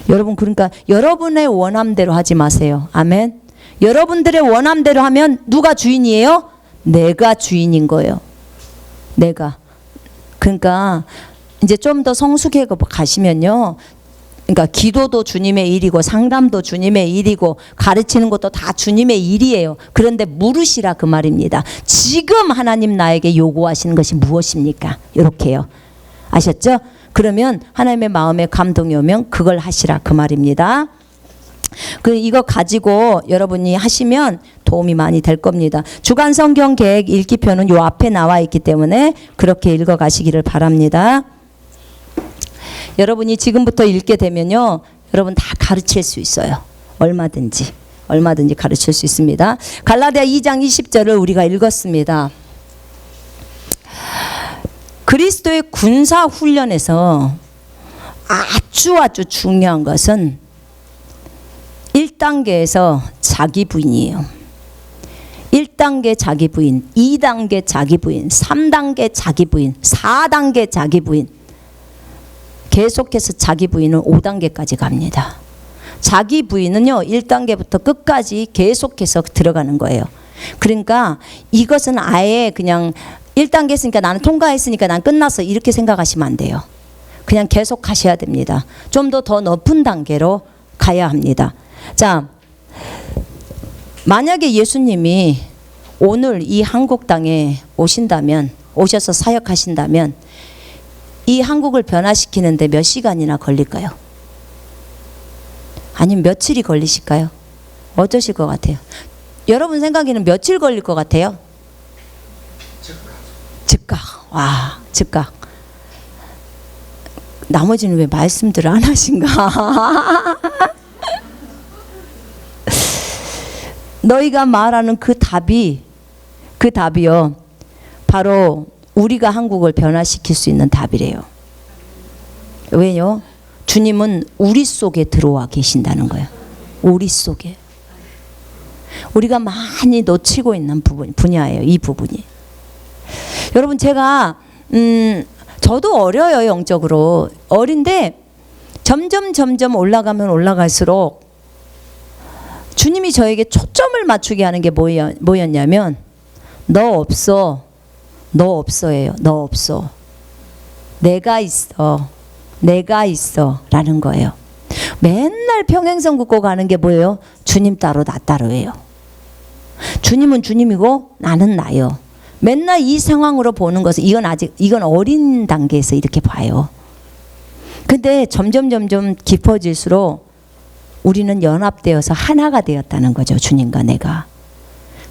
여러분, 그러니까 여러분의 원함대로 하지 마세요. 아멘. 여러분들의 원함대로 하면 누가 주인이에요? 내가 주인인 거예요. 내가. 그러니까 이제 좀 더 성숙해 가시면요. 그러니까 기도도 주님의 일이고 상담도 주님의 일이고 가르치는 것도 다 주님의 일이에요. 그런데 물으시라 그 말입니다. 지금 하나님 나에게 요구하시는 것이 무엇입니까? 이렇게요. 아셨죠? 그러면 하나님의 마음에 감동이 오면 그걸 하시라 그 말입니다. 이거 가지고 여러분이 하시면 도움이 많이 될 겁니다. 주간 성경 계획 읽기표는 요 앞에 나와 있기 때문에 그렇게 읽어 가시기를 바랍니다. 여러분이 지금부터 읽게 되면요, 여러분 다 가르칠 수 있어요. 얼마든지 가르칠 수 있습니다. 갈라디아 2장 20절을 우리가 읽었습니다. 그리스도의 군사 훈련에서 아주 중요한 것은 1단계에서 자기 부인이에요. 1단계 자기 부인, 2단계 자기 부인, 3단계 자기 부인, 4단계 자기 부인. 계속해서 자기 부인은 5단계까지 갑니다. 자기 부인은요 1단계부터 끝까지 계속해서 들어가는 거예요. 그러니까 이것은 아예 그냥 1단계 했으니까 나는 통과했으니까 난 끝났어 이렇게 생각하시면 안 돼요. 그냥 계속 가셔야 됩니다. 좀 더 높은 단계로 가야 합니다. 자, 만약에 예수님이 오늘 이 한국 땅에 오신다면, 오셔서 사역하신다면 이 한국을 변화시키는데 몇 시간이나 걸릴까요? 아니면 며칠이 걸리실까요? 어떠실 것 같아요? 여러분 생각에는 며칠 걸릴 것 같아요? 즉각. 와, 즉각. 나머지는 왜 말씀들을 안 하신가? 너희가 말하는 그 답이요. 바로 우리가 한국을 변화시킬 수 있는 답이래요. 왜요? 주님은 우리 속에 들어와 계신다는 거예요. 우리 속에. 우리가 많이 놓치고 있는 분야예요. 이 부분이. 여러분 제가 저도 어려요. 영적으로. 어린데 점점 올라가면 올라갈수록 주님이 저에게 초점을 맞추게 하는 게 뭐였냐면 너 없어. 너 없어예요. 너 없어. 내가 있어. 내가 있어. 라는 거예요. 맨날 평행선 긋고 가는 게 뭐예요? 주님 따로 나 따로예요. 주님은 주님이고 나는 나요. 맨날 이 상황으로 보는 것은 이건 어린 단계에서 이렇게 봐요. 근데 점점 깊어질수록 우리는 연합되어서 하나가 되었다는 거죠. 주님과 내가.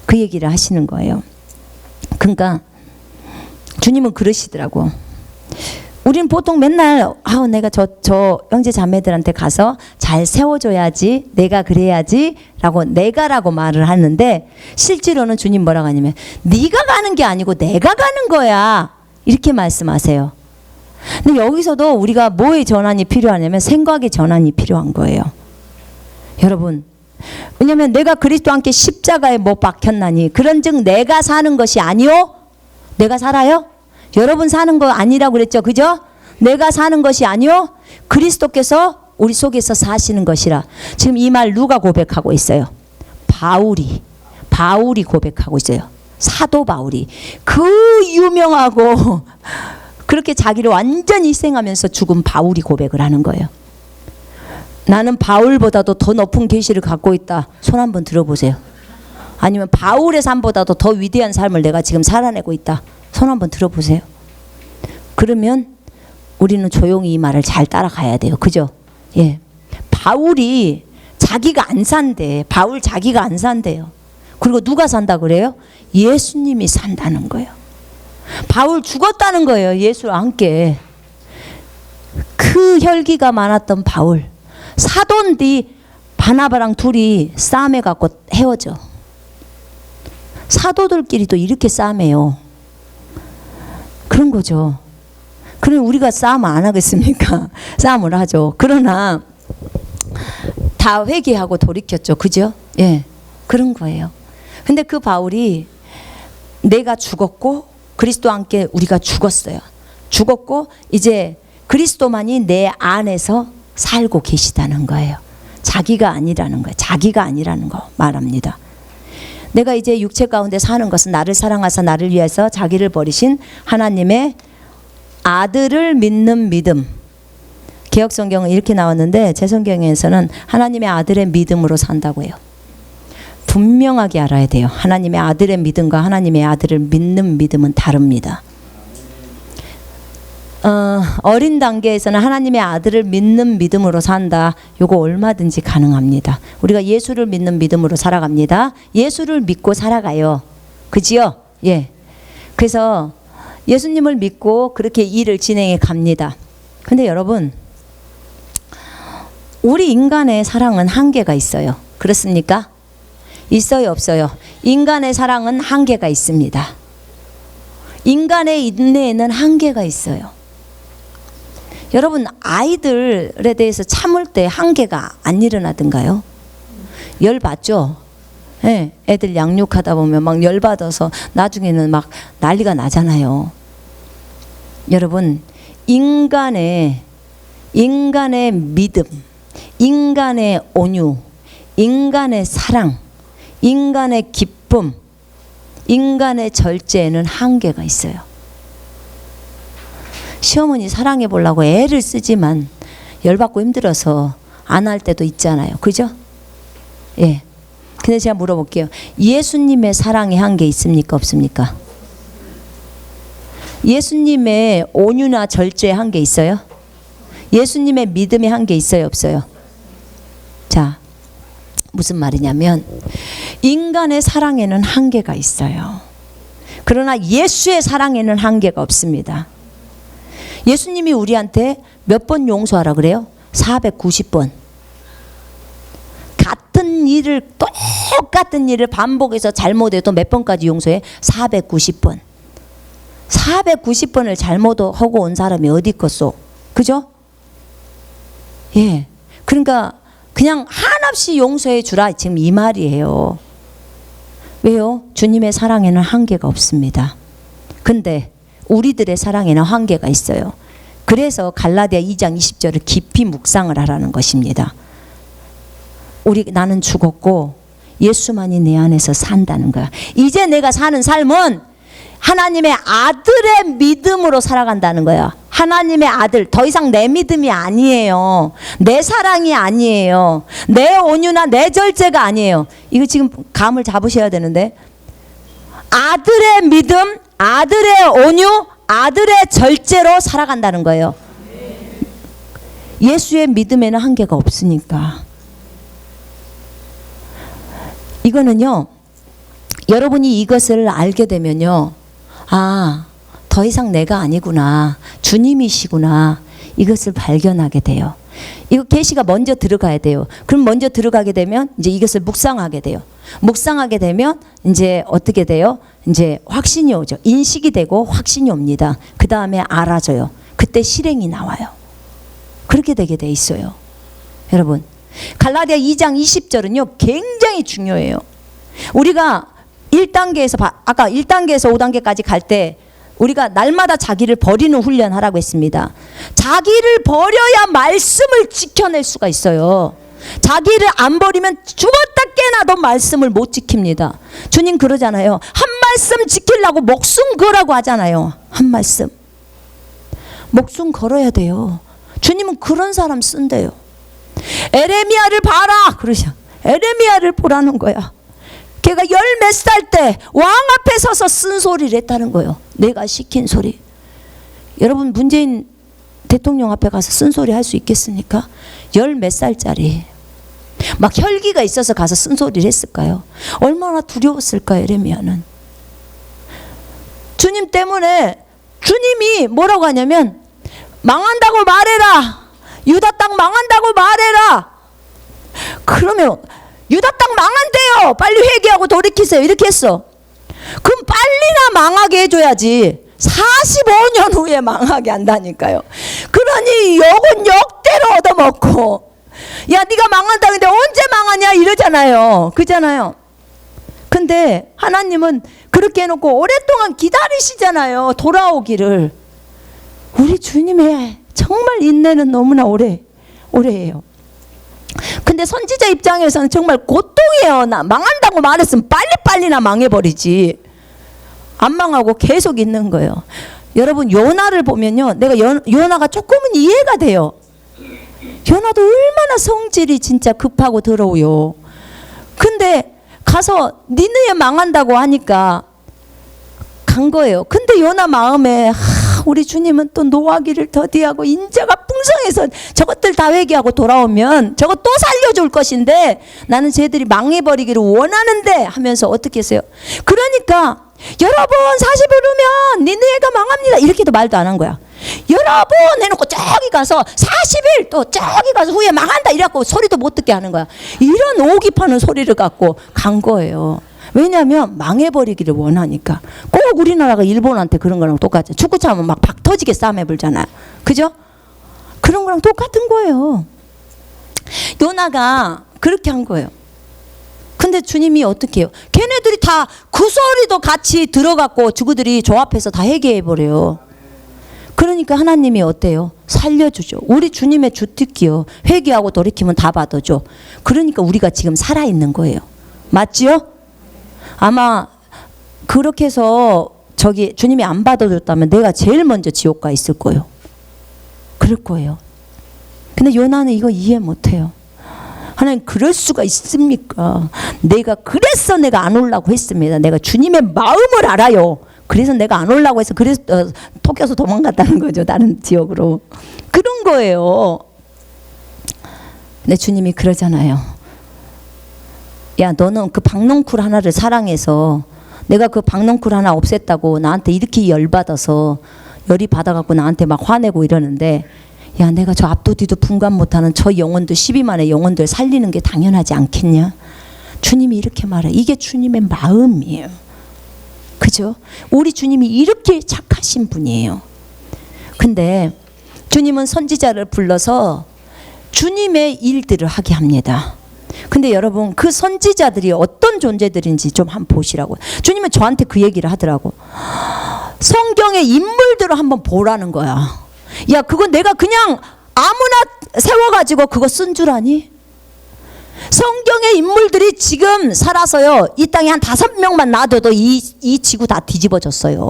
그 얘기를 하시는 거예요. 그러니까 주님은 그러시더라고. 우리는 보통 맨날 내가 저 형제 자매들한테 가서 잘 세워줘야지, 내가 그래야지 라고 내가라고 말을 하는데 실제로는 주님 뭐라고 하냐면 네가 가는 게 아니고 내가 가는 거야 이렇게 말씀하세요. 근데 여기서도 우리가 뭐의 전환이 필요하냐면 생각의 전환이 필요한 거예요. 여러분, 왜냐하면 내가 그리스도와 함께 십자가에 못 박혔나니 그런즉 내가 사는 것이 아니요. 내가 살아요? 여러분 사는 거 아니라고 그랬죠. 그죠? 내가 사는 것이 아니요. 그리스도께서 우리 속에서 사시는 것이라. 지금 이 말 누가 고백하고 있어요? 바울이 고백하고 있어요. 사도 바울이. 그 유명하고 그렇게 자기를 완전히 희생하면서 죽은 바울이 고백을 하는 거예요. 나는 바울보다도 더 높은 계시를 갖고 있다. 손 한번 들어보세요. 아니면 바울의 삶보다도 더 위대한 삶을 내가 지금 살아내고 있다. 손 한번 들어보세요. 그러면 우리는 조용히 이 말을 잘 따라가야 돼요. 그죠? 예. 바울이 자기가 안 산대. 바울 자기가 안 산대요. 그리고 누가 산다 그래요? 예수님이 산다는 거예요. 바울 죽었다는 거예요. 예수와 함께. 그 혈기가 많았던 바울. 사도인데 바나바랑 둘이 싸움해 갖고 헤어져. 사도들끼리도 이렇게 싸움해요. 그런 거죠. 그럼 우리가 싸움 안 하겠습니까? 싸움을 하죠. 그러나 다 회개하고 돌이켰죠. 그죠? 예. 그런 거예요. 근데 그 바울이 내가 죽었고 그리스도와 함께 우리가 죽었어요. 죽었고 이제 그리스도만이 내 안에서 살고 계시다는 거예요. 자기가 아니라는 거예요. 자기가 아니라는 거 말합니다. 내가 이제 육체 가운데 사는 것은 나를 사랑하사 나를 위해서 자기를 버리신 하나님의 아들을 믿는 믿음. 개역성경은 이렇게 나왔는데 제 성경에서는 하나님의 아들의 믿음으로 산다고 해요. 분명하게 알아야 돼요. 하나님의 아들의 믿음과 하나님의 아들을 믿는 믿음은 다릅니다. 어린 단계에서는 하나님의 아들을 믿는 믿음으로 산다. 요거 얼마든지 가능합니다. 우리가 예수를 믿는 믿음으로 살아갑니다. 예수를 믿고 살아가요. 그지요? 예. 그래서 예수님을 믿고 그렇게 일을 진행해 갑니다. 근데 여러분, 우리 인간의 사랑은 한계가 있어요. 그렇습니까? 있어요, 없어요? 인간의 사랑은 한계가 있습니다. 인간의 인내에는 한계가 있어요. 여러분, 아이들에 대해서 참을 때 한계가 안 일어나던가요? 열받죠? 예, 애들 양육하다 보면 막 열받아서 나중에는 막 난리가 나잖아요. 여러분, 인간의 믿음, 인간의 온유, 인간의 사랑, 인간의 기쁨, 인간의 절제에는 한계가 있어요. 시어머니 사랑해 보려고 애를 쓰지만 열받고 힘들어서 안 할 때도 있잖아요. 그죠? 예. 근데 제가 물어볼게요. 예수님의 사랑에 한계 있습니까? 없습니까? 예수님의 온유나 절제에 한계 있어요? 예수님의 믿음에 한계 있어요? 없어요? 자, 무슨 말이냐면 인간의 사랑에는 한계가 있어요. 그러나 예수의 사랑에는 한계가 없습니다. 예수님이 우리한테 몇 번 용서하라 그래요? 490번. 똑같은 일을 반복해서 잘못해도 몇 번까지 용서해? 490번. 490번을 잘못하고 온 사람이 어디 있겠소? 그죠? 예. 그러니까 그냥 한없이 용서해 주라, 지금 이 말이에요. 왜요? 주님의 사랑에는 한계가 없습니다. 근데 우리들의 사랑에는 한계가 있어요. 그래서 갈라디아 2장 20절을 깊이 묵상을 하라는 것입니다. 나는 죽었고 예수만이 내 안에서 산다는 거야. 이제 내가 사는 삶은 하나님의 아들의 믿음으로 살아간다는 거야. 하나님의 아들, 더 이상 내 믿음이 아니에요. 내 사랑이 아니에요. 내 온유나 내 절제가 아니에요. 이거 지금 감을 잡으셔야 되는데, 아들의 믿음, 아들의 온유, 아들의 절제로 살아간다는 거예요. 예수의 믿음에는 한계가 없으니까. 이거는요, 여러분이 이것을 알게 되면요, 아, 더 이상 내가 아니구나, 주님이시구나, 이것을 발견하게 돼요. 이거 계시가 먼저 들어가야 돼요. 그럼 먼저 들어가게 되면 이제 이것을 묵상하게 돼요. 묵상하게 되면 이제 어떻게 돼요? 이제 확신이 오죠. 인식이 되고 확신이 옵니다. 그 다음에 알아져요. 그때 실행이 나와요. 그렇게 되게 돼 있어요. 여러분, 갈라디아 2장 20절은요 굉장히 중요해요. 우리가 1단계에서 아까 1단계에서 5단계까지 갈 때 우리가 날마다 자기를 버리는 훈련하라고 했습니다. 자기를 버려야 말씀을 지켜낼 수가 있어요. 자기를 안 버리면 죽었다 깨나도 말씀을 못 지킵니다. 주님 그러잖아요. 한 말씀 지키려고 목숨 걸라고 하잖아요. 한 말씀 목숨 걸어야 돼요. 주님은 그런 사람 쓴대요. 에레미야를 봐라 그러셔. 에레미야를 보라는 거야. 걔가 열 몇 살 때 왕 앞에 서서 쓴 소리를 했다는 거예요. 내가 시킨 소리. 여러분, 문재인 대통령 앞에 가서 쓴 소리 할 수 있겠습니까? 열 몇 살짜리 막 혈기가 있어서 가서 쓴 소리를 했을까요? 얼마나 두려웠을까요? 에레미야는. 주님 때문에 주님이 뭐라고 하냐면 망한다고 말해라. 유다 땅 망한다고 말해라. 그러면 유다 땅 망한대요. 빨리 회개하고 돌이키세요. 이렇게 했어. 그럼 빨리나 망하게 해줘야지. 45년 후에 망하게 한다니까요. 그러니 욕은 욕대로 얻어먹고 야 네가 망한다 근데 언제 망하냐 이러잖아요. 그잖아요. 근데 하나님은 그렇게 해놓고 오랫동안 기다리시잖아요. 돌아오기를. 우리 주님의 정말 인내는 너무나 오래예요. 근데 선지자 입장에서는 정말 고통이에요. 나 망한다고 말했으면 빨리빨리나 망해버리지. 안 망하고 계속 있는 거예요. 여러분 요나를 보면요, 내가 요나가 조금은 이해가 돼요. 요나도 얼마나 성질이 진짜 급하고 더러워요. 근데 가서 니느에 망한다고 하니까 간 거예요. 근데 요나 마음에 우리 주님은 또 노하기를 더디하고 인자가 풍성해서 저것들 다 회개하고 돌아오면 저것 또 살려줄 것인데 나는 쟤들이 망해버리기를 원하는데 하면서 어떻게 했어요? 그러니까 여러분 40일 후면 니느웨가 망합니다 이렇게도 말도 안 한 거야. 여러분 해놓고 저기 가서 40일 또 저기 가서 후에 망한다 이래갖고 소리도 못 듣게 하는 거야. 이런 오기 파는 소리를 갖고 간 거예요. 왜냐하면 망해버리기를 원하니까. 꼭 우리나라가 일본한테 그런 거랑 똑같죠. 축구 차면 막 박 터지게 싸매불잖아요. 그죠? 그런 거랑 똑같은 거예요. 요나가 그렇게 한 거예요. 근데 주님이 어떻게 해요? 걔네들이 다 그 소리도 같이 들어갖고 주구들이 조합해서 다 회개해버려요. 그러니까 하나님이 어때요? 살려주죠. 우리 주님의 주특기요. 회개하고 돌이키면 다 받아줘. 그러니까 우리가 지금 살아있는 거예요. 맞지요? 아마 그렇게 해서 저기 주님이 안 받아줬다면 내가 제일 먼저 지옥 가 있을 거예요. 그럴 거예요. 근데 요나는 이거 이해 못해요. 하나님 그럴 수가 있습니까? 내가 그래서 내가 안 오려고 했습니다. 내가 주님의 마음을 알아요. 그래서 내가 안 오려고 해서 그래서 토껴서 도망갔다는 거죠. 다른 지역으로. 그런 거예요. 근데 주님이 그러잖아요. 야 너는 그 박농쿨 하나를 사랑해서 내가 그 박농쿨 하나 없앴다고 나한테 이렇게 열받아서 열이 받아갖고 나한테 막 화내고 이러는데 야 내가 저 앞도 뒤도 분간 못하는 저 영혼들 12만의 영혼들 살리는 게 당연하지 않겠냐. 주님이 이렇게 말해. 이게 주님의 마음이에요. 그죠? 우리 주님이 이렇게 착하신 분이에요. 근데 주님은 선지자를 불러서 주님의 일들을 하게 합니다. 근데 여러분 그 선지자들이 어떤 존재들인지 좀 한번 보시라고. 주님은 저한테 그 얘기를 하더라고. 성경의 인물들을 한번 보라는 거야. 야 그건 내가 그냥 아무나 세워가지고 그거 쓴 줄 아니? 성경의 인물들이 지금 살아서요 이 땅에 한 5명만 놔둬도 이 지구 다 뒤집어졌어요.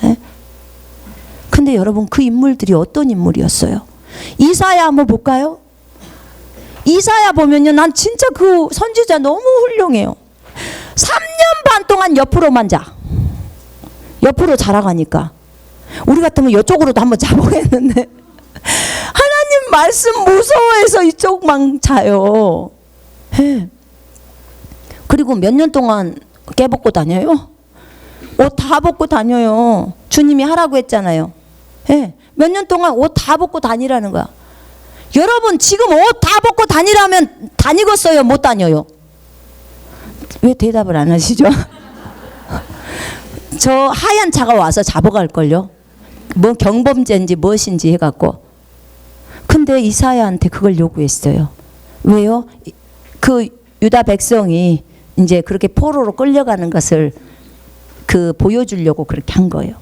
에? 근데 여러분 그 인물들이 어떤 인물이었어요? 이사야 한번 볼까요? 이사야 보면요 난 진짜 그 선지자 너무 훌륭해요. 3년 반 동안 옆으로만 자. 옆으로 자라가니까 우리 같으면 이쪽으로도 한번 자보겠는데 하나님 말씀 무서워해서 이쪽만 자요. 예. 그리고 몇 년 동안 깨벗고 다녀요. 옷 다 벗고 다녀요. 주님이 하라고 했잖아요. 예. 몇 년 동안 옷 다 벗고 다니라는 거야. 여러분 지금 옷 다 벗고 다니라면 다니겠어요? 못 다녀요? 왜 대답을 안 하시죠? 저 하얀 차가 와서 잡아갈걸요? 뭐 경범죄인지 무엇인지 해갖고. 근데 이사야한테 그걸 요구했어요. 왜요? 그 유다 백성이 이제 그렇게 포로로 끌려가는 것을 그 보여주려고 그렇게 한 거예요.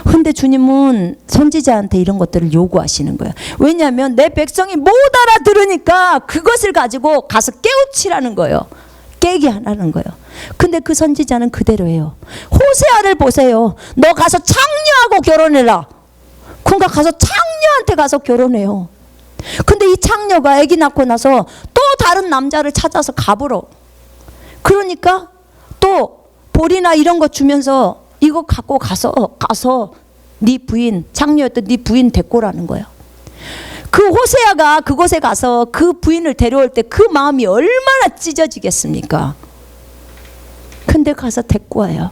근데 주님은 선지자한테 이런 것들을 요구하시는 거예요. 왜냐하면 내 백성이 못 알아들으니까 그것을 가지고 가서 깨우치라는 거예요. 깨게 하라는 거예요. 근데 그 선지자는 그대로예요. 호세아를 보세요. 너 가서 창녀하고 결혼해라. 그러니까 가서 창녀한테 가서 결혼해요. 근데 이 창녀가 아기 낳고 나서 또 다른 남자를 찾아서 가불어. 그러니까 또 볼이나 이런 거 주면서 이거 갖고 가서 네 부인, 창녀였던 네 부인 데리고 오라는 거예요. 그 호세아가 그곳에 가서 그 부인을 데려올 때 그 마음이 얼마나 찢어지겠습니까? 근데 가서 데리고 와요.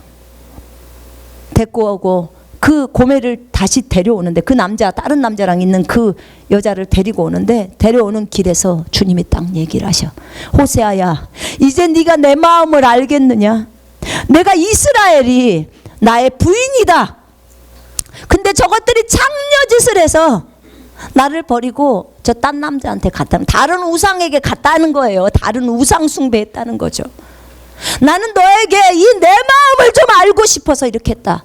데리고 오고 그 고매를 다시 데려오는데 그 남자 다른 남자랑 있는 그 여자를 데리고 오는데 데려오는 길에서 주님이 딱 얘기를 하셔. 호세아야 이제 네가 내 마음을 알겠느냐? 내가 이스라엘이 나의 부인이다. 근데 저것들이 창녀짓을 해서 나를 버리고 저 딴 남자한테 갔다는, 다른 우상에게 갔다는 거예요. 다른 우상 숭배했다는 거죠. 나는 너에게 이 내 마음을 좀 알고 싶어서 이렇게 했다.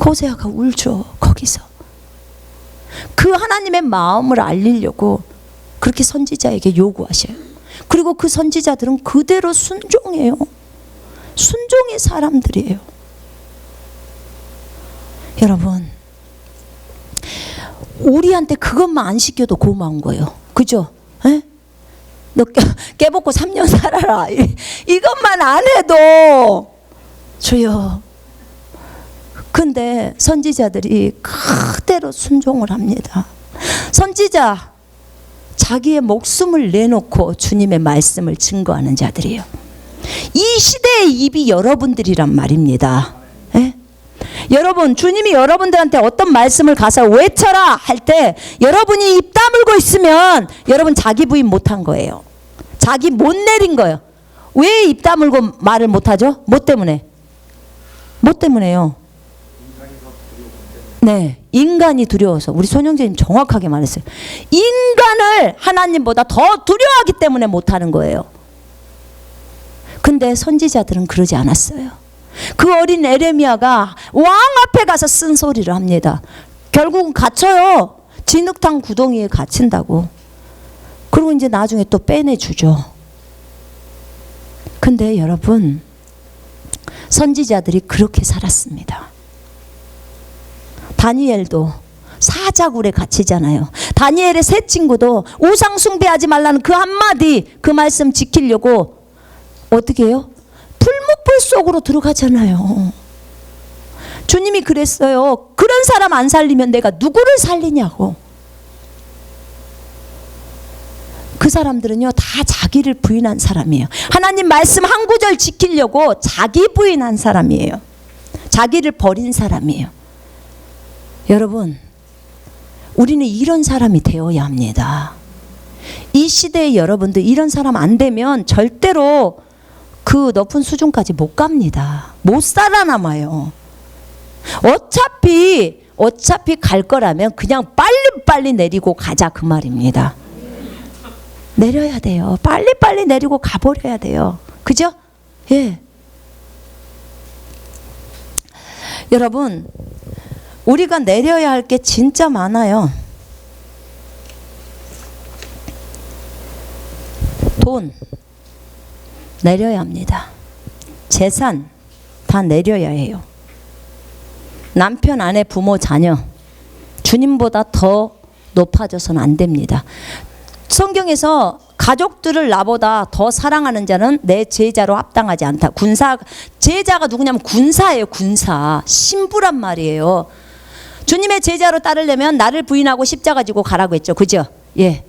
호세아가 울죠. 거기서 그 하나님의 마음을 알리려고 그렇게 선지자에게 요구하셔요. 그리고 그 선지자들은 그대로 순종해요. 순종의 사람들이에요. 여러분, 우리한테 그것만 안 시켜도 고마운 거예요. 그죠? 에? 너 깨벗고 3년 살아라. 이것만 안 해도 주여. 근데 선지자들이 그대로 순종을 합니다. 선지자, 자기의 목숨을 내놓고 주님의 말씀을 증거하는 자들이에요. 이 시대의 입이 여러분들이란 말입니다. 에? 여러분, 주님이 여러분들한테 어떤 말씀을 가서 외쳐라 할 때 여러분이 입 다물고 있으면 여러분 자기 부인 못한 거예요. 자기 못 내린 거예요. 왜 입 다물고 말을 못하죠? 뭐 때문에? 뭐 때문에요? 네, 인간이 두려워서. 우리 손영재님 정확하게 말했어요. 인간을 하나님보다 더 두려워하기 때문에 못하는 거예요. 근데 선지자들은 그러지 않았어요. 그 어린 에레미야가 왕 앞에 가서 쓴소리를 합니다. 결국은 갇혀요. 진흙탕 구덩이에 갇힌다고. 그리고 이제 나중에 또 빼내주죠. 근데 여러분, 선지자들이 그렇게 살았습니다. 다니엘도 사자굴에 갇히잖아요. 다니엘의 세 친구도 우상 숭배하지 말라는 그 한마디, 그 말씀 지키려고 어떻게 해요? 풀무불 속으로 들어가잖아요. 주님이 그랬어요. 그런 사람 안 살리면 내가 누구를 살리냐고. 그 사람들은요, 다 자기를 부인한 사람이에요. 하나님 말씀 한 구절 지키려고 자기 부인한 사람이에요. 자기를 버린 사람이에요. 여러분, 우리는 이런 사람이 되어야 합니다. 이 시대의 여러분들 이런 사람 안 되면 절대로 그 높은 수준까지 못 갑니다. 못 살아남아요. 어차피 갈 거라면 그냥 빨리빨리 내리고 가자, 그 말입니다. 내려야 돼요. 빨리빨리 내리고 가버려야 돼요. 그죠? 예. 여러분, 우리가 내려야 할 게 진짜 많아요. 돈 내려야 합니다. 재산 다 내려야 해요. 남편, 아내, 부모, 자녀 주님보다 더 높아져서는 안 됩니다. 성경에서 가족들을 나보다 더 사랑하는 자는 내 제자로 합당하지 않다. 제자가 누구냐면 군사예요. 군사. 신부란 말이에요. 주님의 제자로 따르려면 나를 부인하고 십자가 지고 가라고 했죠. 그죠? 예.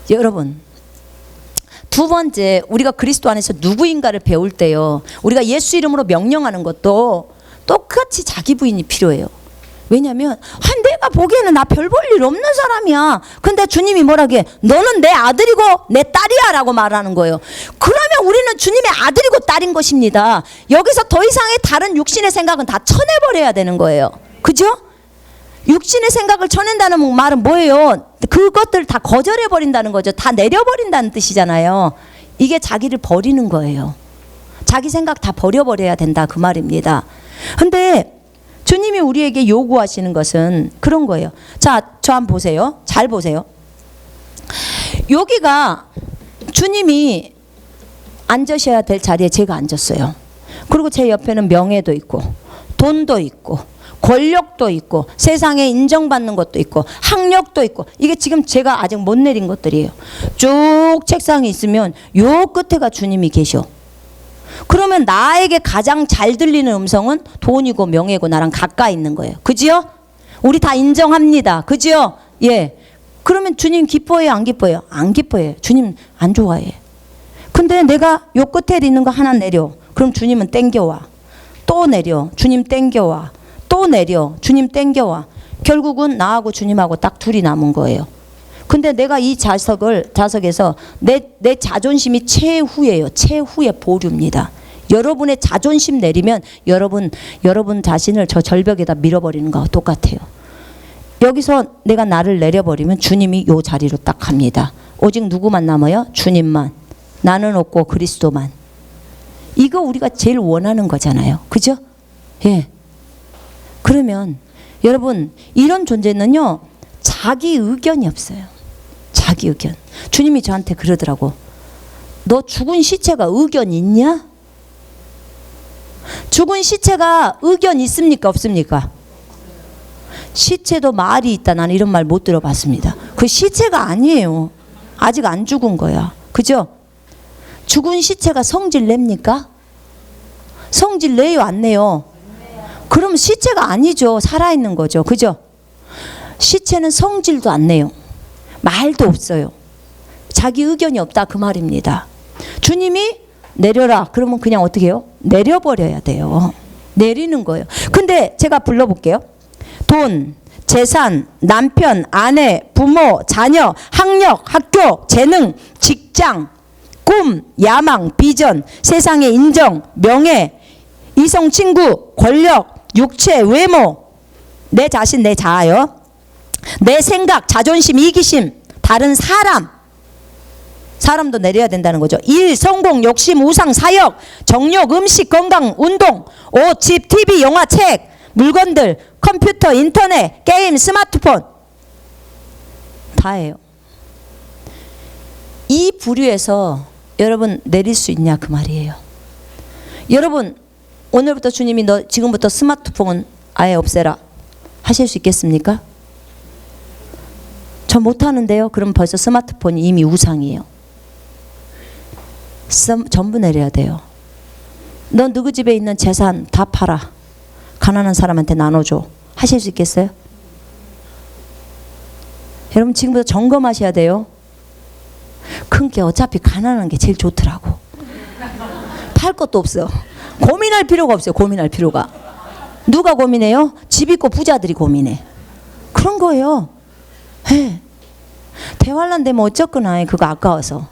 여러분, 두 번째, 우리가 그리스도 안에서 누구인가를 배울 때요, 우리가 예수 이름으로 명령하는 것도 똑같이 자기 부인이 필요해요. 왜냐하면 내가 보기에는 나 별 볼 일 없는 사람이야. 근데 주님이 뭐라게? 너는 내 아들이고 내 딸이야 라고 말하는 거예요. 그러면 우리는 주님의 아들이고 딸인 것입니다. 여기서 더 이상의 다른 육신의 생각은 다 쳐내버려야 되는 거예요. 그죠? 육신의 생각을 쳐낸다는 말은 뭐예요? 그것들 다 거절해버린다는 거죠. 다 내려버린다는 뜻이잖아요. 이게 자기를 버리는 거예요. 자기 생각 다 버려버려야 된다, 그 말입니다. 근데 주님이 우리에게 요구하시는 것은 그런 거예요. 자, 저 한번 보세요. 잘 보세요. 여기가 주님이 앉으셔야 될 자리에 제가 앉았어요. 그리고 제 옆에는 명예도 있고 돈도 있고 권력도 있고 세상에 인정받는 것도 있고 학력도 있고, 이게 지금 제가 아직 못 내린 것들이에요. 쭉 책상이 있으면 요 끝에가 주님이 계셔. 그러면 나에게 가장 잘 들리는 음성은 돈이고 명예고 나랑 가까이 있는 거예요. 그지요? 우리 다 인정합니다. 그지요? 예. 그러면 주님 기뻐해요, 안 기뻐해요? 안 기뻐해요. 주님 안 좋아해. 근데 내가 요 끝에 있는 거 하나 내려. 그럼 주님은 땡겨와. 또 내려. 주님 땡겨와. 또 내려. 주님 땡겨와. 결국은 나하고 주님하고 딱 둘이 남은 거예요. 근데 내가 이 좌석에서 내 자존심이 최후예요. 최후의 보류입니다. 여러분의 자존심 내리면 여러분 자신을 저 절벽에다 밀어버리는 거와 똑같아요. 여기서 내가 나를 내려버리면 주님이 요 자리로 딱 갑니다. 오직 누구만 남아요? 주님만. 나는 없고 그리스도만. 이거 우리가 제일 원하는 거잖아요. 그죠? 예. 그러면 여러분, 이런 존재는요, 자기 의견이 없어요. 자기 의견. 주님이 저한테 그러더라고. 너 죽은 시체가 의견 있냐? 죽은 시체가 의견 있습니까? 없습니까? 시체도 말이 있다. 나는 이런 말 못 들어봤습니다. 그 시체가 아니에요. 아직 안 죽은 거야. 그죠? 죽은 시체가 성질 냅니까? 성질 내요, 안 내요? 그럼 시체가 아니죠. 살아있는 거죠. 그죠? 시체는 성질도 안 내요. 말도 없어요. 자기 의견이 없다, 그 말입니다. 주님이 내려라. 그러면 그냥 어떻게 해요? 내려버려야 돼요. 내리는 거예요. 근데 제가 불러볼게요. 돈, 재산, 남편, 아내, 부모, 자녀, 학력, 학교, 재능, 직장, 꿈, 야망, 비전, 세상의 인정, 명예, 이성 친구, 권력, 육체, 외모, 내 자신, 내 자아요. 내 생각, 자존심, 이기심, 다른 사람도 내려야 된다는 거죠. 일, 성공, 욕심, 우상, 사역, 정욕, 음식, 건강, 운동, 옷, 집, TV, 영화, 책, 물건들, 컴퓨터, 인터넷, 게임, 스마트폰 다예요. 이 부류에서 여러분 내릴 수 있냐 그 말이에요. 여러분, 오늘부터 주님이 너 지금부터 스마트폰 아예 없애라 하실 수 있겠습니까? 저 못하는데요. 그럼 벌써 스마트폰이 이미 우상이에요. 전부 내려야 돼요. 너 누구 집에 있는 재산 다 팔아. 가난한 사람한테 나눠줘. 하실 수 있겠어요? 여러분, 지금부터 점검하셔야 돼요. 큰 게 어차피 가난한 게 제일 좋더라고. 팔 것도 없어. 고민할 필요가 없어요. 고민할 필요가. 누가 고민해요? 집 있고 부자들이 고민해. 그런 거예요. 해. 대환란 되면 어쩌거나 그거 아까워서.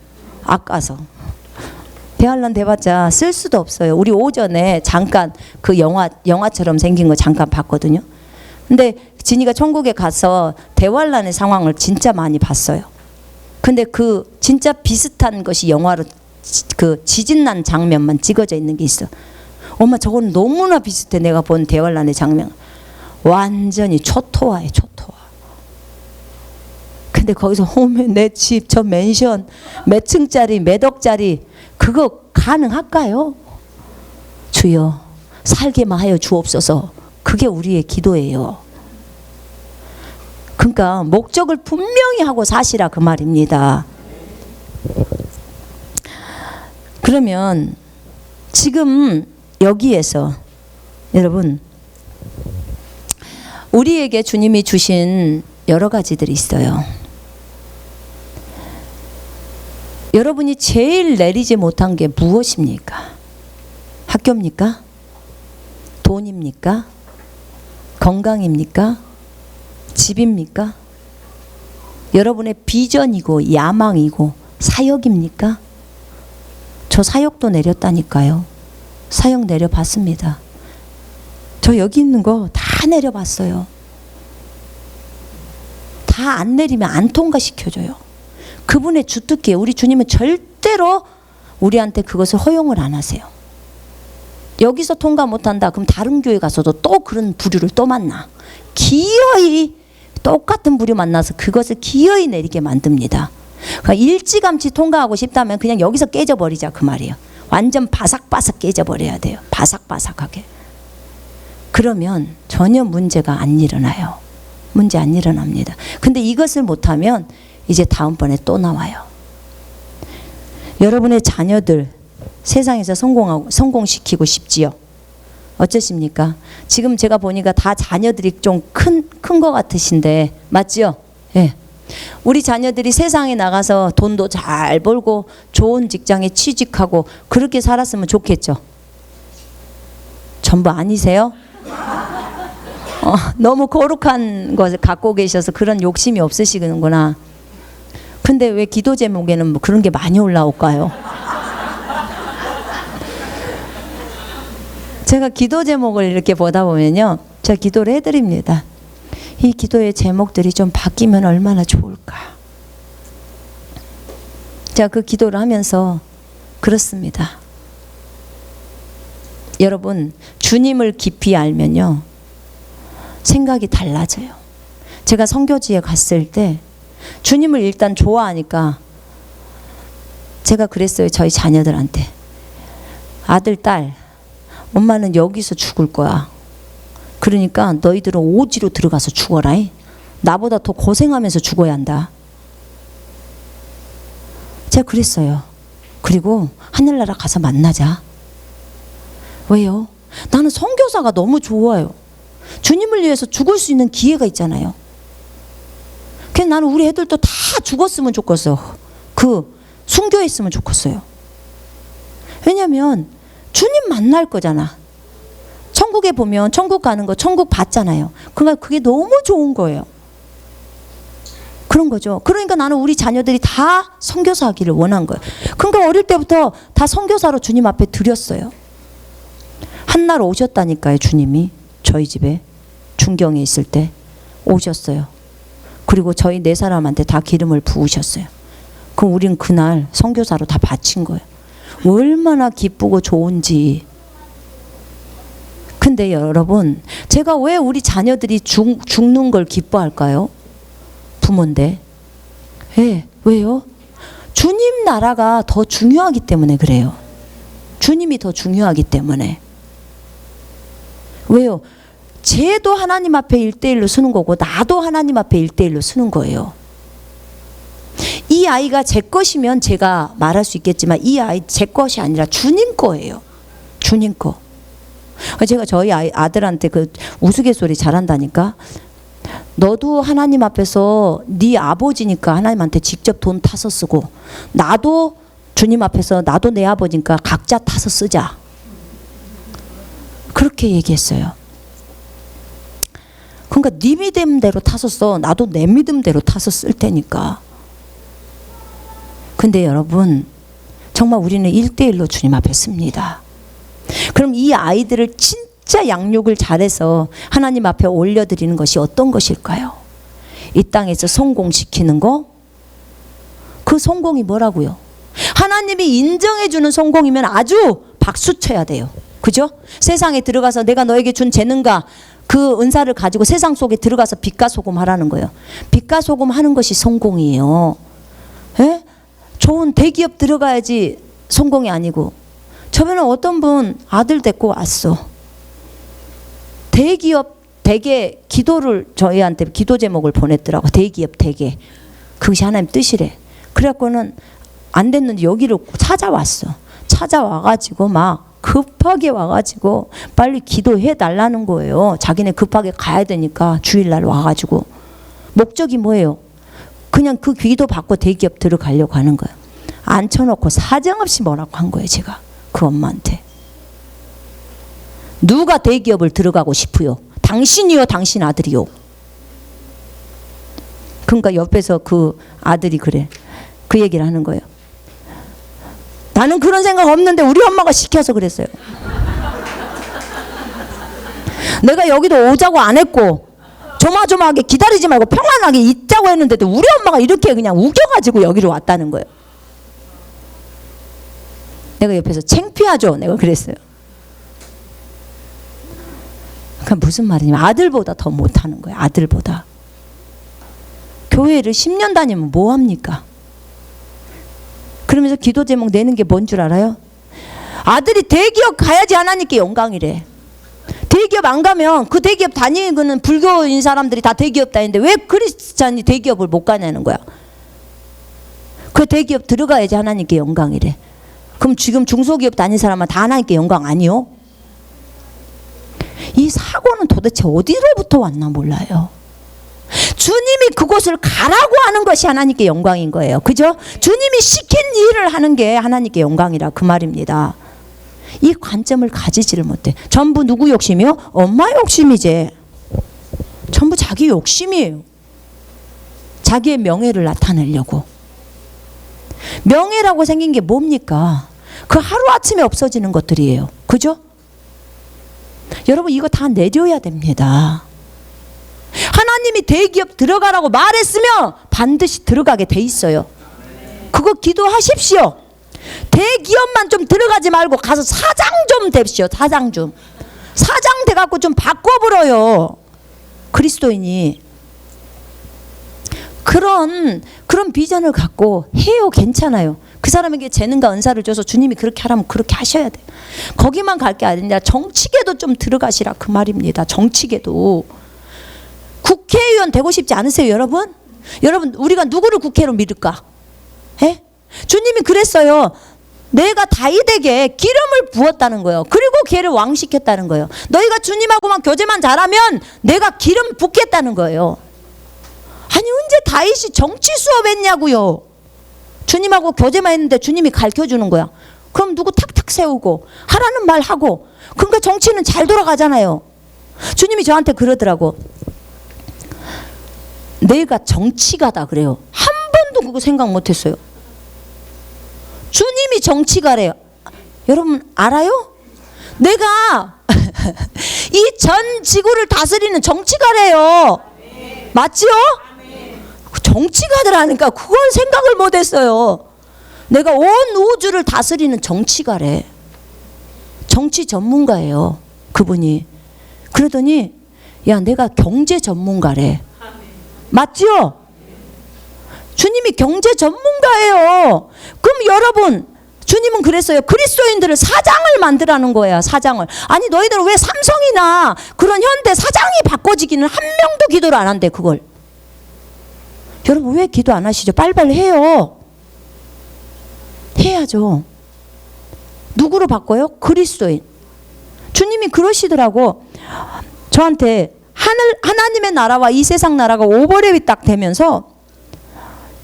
대환란 돼봤자 쓸 수도 없어요. 우리 오전에 잠깐 그 영화처럼 생긴 거 잠깐 봤거든요. 근데 진이가 천국에 가서 대환란의 상황을 진짜 많이 봤어요. 근데 그 진짜 비슷한 것이 영화로 그 지진 난 장면만 찍어져 있는 게 있어. 엄마, 저건 너무나 비슷해. 내가 본 대환란의 장면. 완전히 초토화해, 초토화. 근데 거기서 오면 내 집, 저 맨션 몇 층짜리, 몇 억짜리 그거 가능할까요? 주여, 살게만 하여 주옵소서. 그게 우리의 기도예요. 그러니까 목적을 분명히 하고 사시라 그 말입니다. 그러면 지금 여기에서 여러분, 우리에게 주님이 주신 여러 가지들이 있어요. 여러분이 제일 내리지 못한 게 무엇입니까? 학교입니까? 돈입니까? 건강입니까? 집입니까? 여러분의 비전이고 야망이고 사역입니까? 저 사역도 내렸다니까요. 사역 내려봤습니다. 저 여기 있는 거 다 내려봤어요. 다 안 내리면 안 통과시켜줘요. 그분의 주특기에 우리 주님은 절대로 우리한테 그것을 허용을 안 하세요. 여기서 통과 못한다 그럼 다른 교회 가서도 또 그런 부류를 또 만나. 기어이 똑같은 부류 만나서 그것을 기어이 내리게 만듭니다. 그러니까 일찌감치 통과하고 싶다면 그냥 여기서 깨져버리자 그 말이에요. 완전 바삭바삭 깨져버려야 돼요. 바삭바삭하게. 그러면 전혀 문제가 안 일어나요. 문제 안 일어납니다. 근데 이것을 못하면 이제 다음번에 또 나와요. 여러분의 자녀들 세상에서 성공시키고 싶지요? 어쩌십니까? 지금 제가 보니까 다 자녀들이 좀 큰 것 같으신데 맞죠? 예. 우리 자녀들이 세상에 나가서 돈도 잘 벌고 좋은 직장에 취직하고 그렇게 살았으면 좋겠죠? 전부 아니세요? 너무 거룩한 것을 갖고 계셔서 그런 욕심이 없으시는구나. 근데 왜 기도 제목에는 뭐 그런 게 많이 올라올까요? 제가 기도 제목을 이렇게 보다 보면요, 제가 기도를 해드립니다. 이 기도의 제목들이 좀 바뀌면 얼마나 좋을까. 제가 그 기도를 하면서 그렇습니다. 여러분, 주님을 깊이 알면요, 생각이 달라져요. 제가 선교지에 갔을 때 주님을 일단 좋아하니까 제가 그랬어요. 저희 자녀들한테. 아들, 딸, 엄마는 여기서 죽을 거야. 그러니까 너희들은 오지로 들어가서 죽어라. 나보다 더 고생하면서 죽어야 한다. 제가 그랬어요. 그리고 하늘나라 가서 만나자. 왜요? 나는 선교사가 너무 좋아요. 주님을 위해서 죽을 수 있는 기회가 있잖아요. 그래서 나는 우리 애들도 다 죽었으면 좋겠어. 그 순교했으면 좋겠어요. 왜냐면 주님 만날 거잖아. 천국에 보면 천국 가는 거 천국 봤잖아요. 그러니까 그게 너무 좋은 거예요. 그런 거죠. 그러니까 나는 우리 자녀들이 다 선교사 하기를 원한 거예요. 그러니까 어릴 때부터 다 선교사로 주님 앞에 드렸어요. 한날 오셨다니까요. 주님이 저희 집에 중경에 있을 때 오셨어요. 그리고 저희 4사람한테 다 기름을 부으셨어요. 그럼 우린 그날 선교사로 다 바친 거예요. 얼마나 기쁘고 좋은지. 근데 여러분, 제가 왜 우리 자녀들이 죽는 걸 기뻐할까요? 부모인데. 예, 왜요? 주님 나라가 더 중요하기 때문에 그래요. 주님이 더 중요하기 때문에. 왜요? 쟤도 하나님 앞에 1대1로 서는 거고 나도 하나님 앞에 1대1로 서는 거예요. 이 아이가 제 것이면 제가 말할 수 있겠지만 이 아이 제 것이 아니라 주님 거예요. 주님 거. 제가 저희 아들한테 그 우스갯소리 잘한다니까. 너도 하나님 앞에서 네 아버지니까 하나님한테 직접 돈 타서 쓰고, 나도 주님 앞에서 나도 내 아버지니까 각자 타서 쓰자. 그렇게 얘기했어요. 그러니까 네 믿음대로 타서 써. 나도 내 믿음대로 타서 쓸 테니까. 근데 여러분, 정말 우리는 1대1로 주님 앞에 씁니다. 그럼 이 아이들을 진짜 양육을 잘해서 하나님 앞에 올려드리는 것이 어떤 것일까요? 이 땅에서 성공시키는 거? 그 성공이 뭐라고요? 하나님이 인정해주는 성공이면 아주 박수 쳐야 돼요. 그죠? 세상에 들어가서 내가 너에게 준 재능과 그 은사를 가지고 세상 속에 들어가서 빛과 소금 하라는 거예요. 빛과 소금 하는 것이 성공이에요. 에? 좋은 대기업 들어가야지 성공이 아니고. 저번에 어떤 분 아들 데리고 왔어. 대기업 대개 기도를 저희한테 기도 제목을 보냈더라고. 대기업 대개. 그것이 하나님 뜻이래. 그래갖고는 안 됐는데 여기로 찾아왔어. 찾아와가지고 막 급하게 와가지고 빨리 기도해 달라는 거예요. 자기네 급하게 가야 되니까 주일날 와가지고. 목적이 뭐예요? 그냥 그 기도 받고 대기업 들어가려고 하는 거예요. 앉혀놓고 사정없이 뭐라고 한 거예요. 제가 그 엄마한테. 누가 대기업을 들어가고 싶어요? 당신이요, 당신 아들이요. 그러니까 옆에서 그 아들이 그래. 그 얘기를 하는 거예요. 나는 그런 생각 없는데 우리 엄마가 시켜서 그랬어요. 내가 여기도 오자고 안 했고 조마조마하게 기다리지 말고 평안하게 있자고 했는데도 우리 엄마가 이렇게 그냥 우겨가지고 여기로 왔다는 거예요. 내가 옆에서 창피하죠. 내가 그랬어요. 그러니까 무슨 말이냐면 아들보다 더 못하는 거예요. 아들보다. 교회를 10년 다니면 뭐합니까? 그러면서 기도 제목 내는 게 뭔 줄 알아요? 아들이 대기업 가야지 하나님께 영광이래. 대기업 안 가면 그 대기업 다니는 불교인 사람들이 다 대기업 다니는데 왜 크리스찬이 대기업을 못 가냐는 거야. 그 대기업 들어가야지 하나님께 영광이래. 그럼 지금 중소기업 다닌 사람은 다 하나님께 영광 아니요? 이 사고는 도대체 어디로부터 왔나 몰라요. 주님이 그곳을 가라고 하는 것이 하나님께 영광인 거예요. 그죠? 주님이 시킨 일을 하는 게 하나님께 영광이라 그 말입니다. 이 관점을 가지지를 못해. 전부 누구 욕심이요? 엄마 욕심이지. 전부 자기 욕심이에요. 자기의 명예를 나타내려고. 명예라고 생긴 게 뭡니까? 그 하루아침에 없어지는 것들이에요. 그죠? 여러분 이거 다 내려야 됩니다. 하나님이 대기업 들어가라고 말했으면 반드시 들어가게 돼 있어요. 그거 기도하십시오. 대기업만 좀 들어가지 말고 가서 사장 좀 됩시오. 사장 좀. 사장 돼갖고 좀 바꿔버려요. 그리스도인이. 그런 비전을 갖고 해요. 괜찮아요. 그 사람에게 재능과 은사를 줘서 주님이 그렇게 하라면 그렇게 하셔야 돼요. 거기만 갈 게 아니라 정치계도 좀 들어가시라 그 말입니다. 정치계도. 국회의원 되고 싶지 않으세요, 여러분? 여러분, 우리가 누구를 국회로 믿을까? 에? 주님이 그랬어요. 내가 다윗에게 기름을 부었다는 거예요. 그리고 걔를 왕시켰다는 거예요. 너희가 주님하고만 교제만 잘하면 내가 기름 붓겠다는 거예요. 아니, 언제 다윗이 정치 수업했냐고요. 주님하고 교제만 했는데 주님이 가르쳐주는 거야. 그럼 누구 탁탁 세우고 하라는 말 하고. 그러니까 정치는 잘 돌아가잖아요. 주님이 저한테 그러더라고. 내가 정치가다 그래요. 한 번도 그거 생각 못했어요. 주님이 정치가래요. 여러분 알아요? 내가 이 전 지구를 다스리는 정치가래요. 맞지요? 정치가들하니까 그걸 생각을 못했어요. 내가 온 우주를 다스리는 정치가래. 정치 전문가예요. 그분이. 그러더니 야, 내가 경제 전문가래. 맞지요? 주님이 경제 전문가예요. 그럼 여러분, 주님은 그랬어요. 그리스도인들을 사장을 만들라는 거야. 사장을. 아니, 너희들은 왜 삼성이나 그런 현대 사장이 바꿔지기는 한 명도 기도를 안 한대. 그걸. 여러분 왜 기도 안 하시죠? 빨리빨리 해요. 해야죠. 누구로 바꿔요? 그리스도인. 주님이 그러시더라고. 저한테 하나님의 나라와 이 세상 나라가 오버랩이 딱 되면서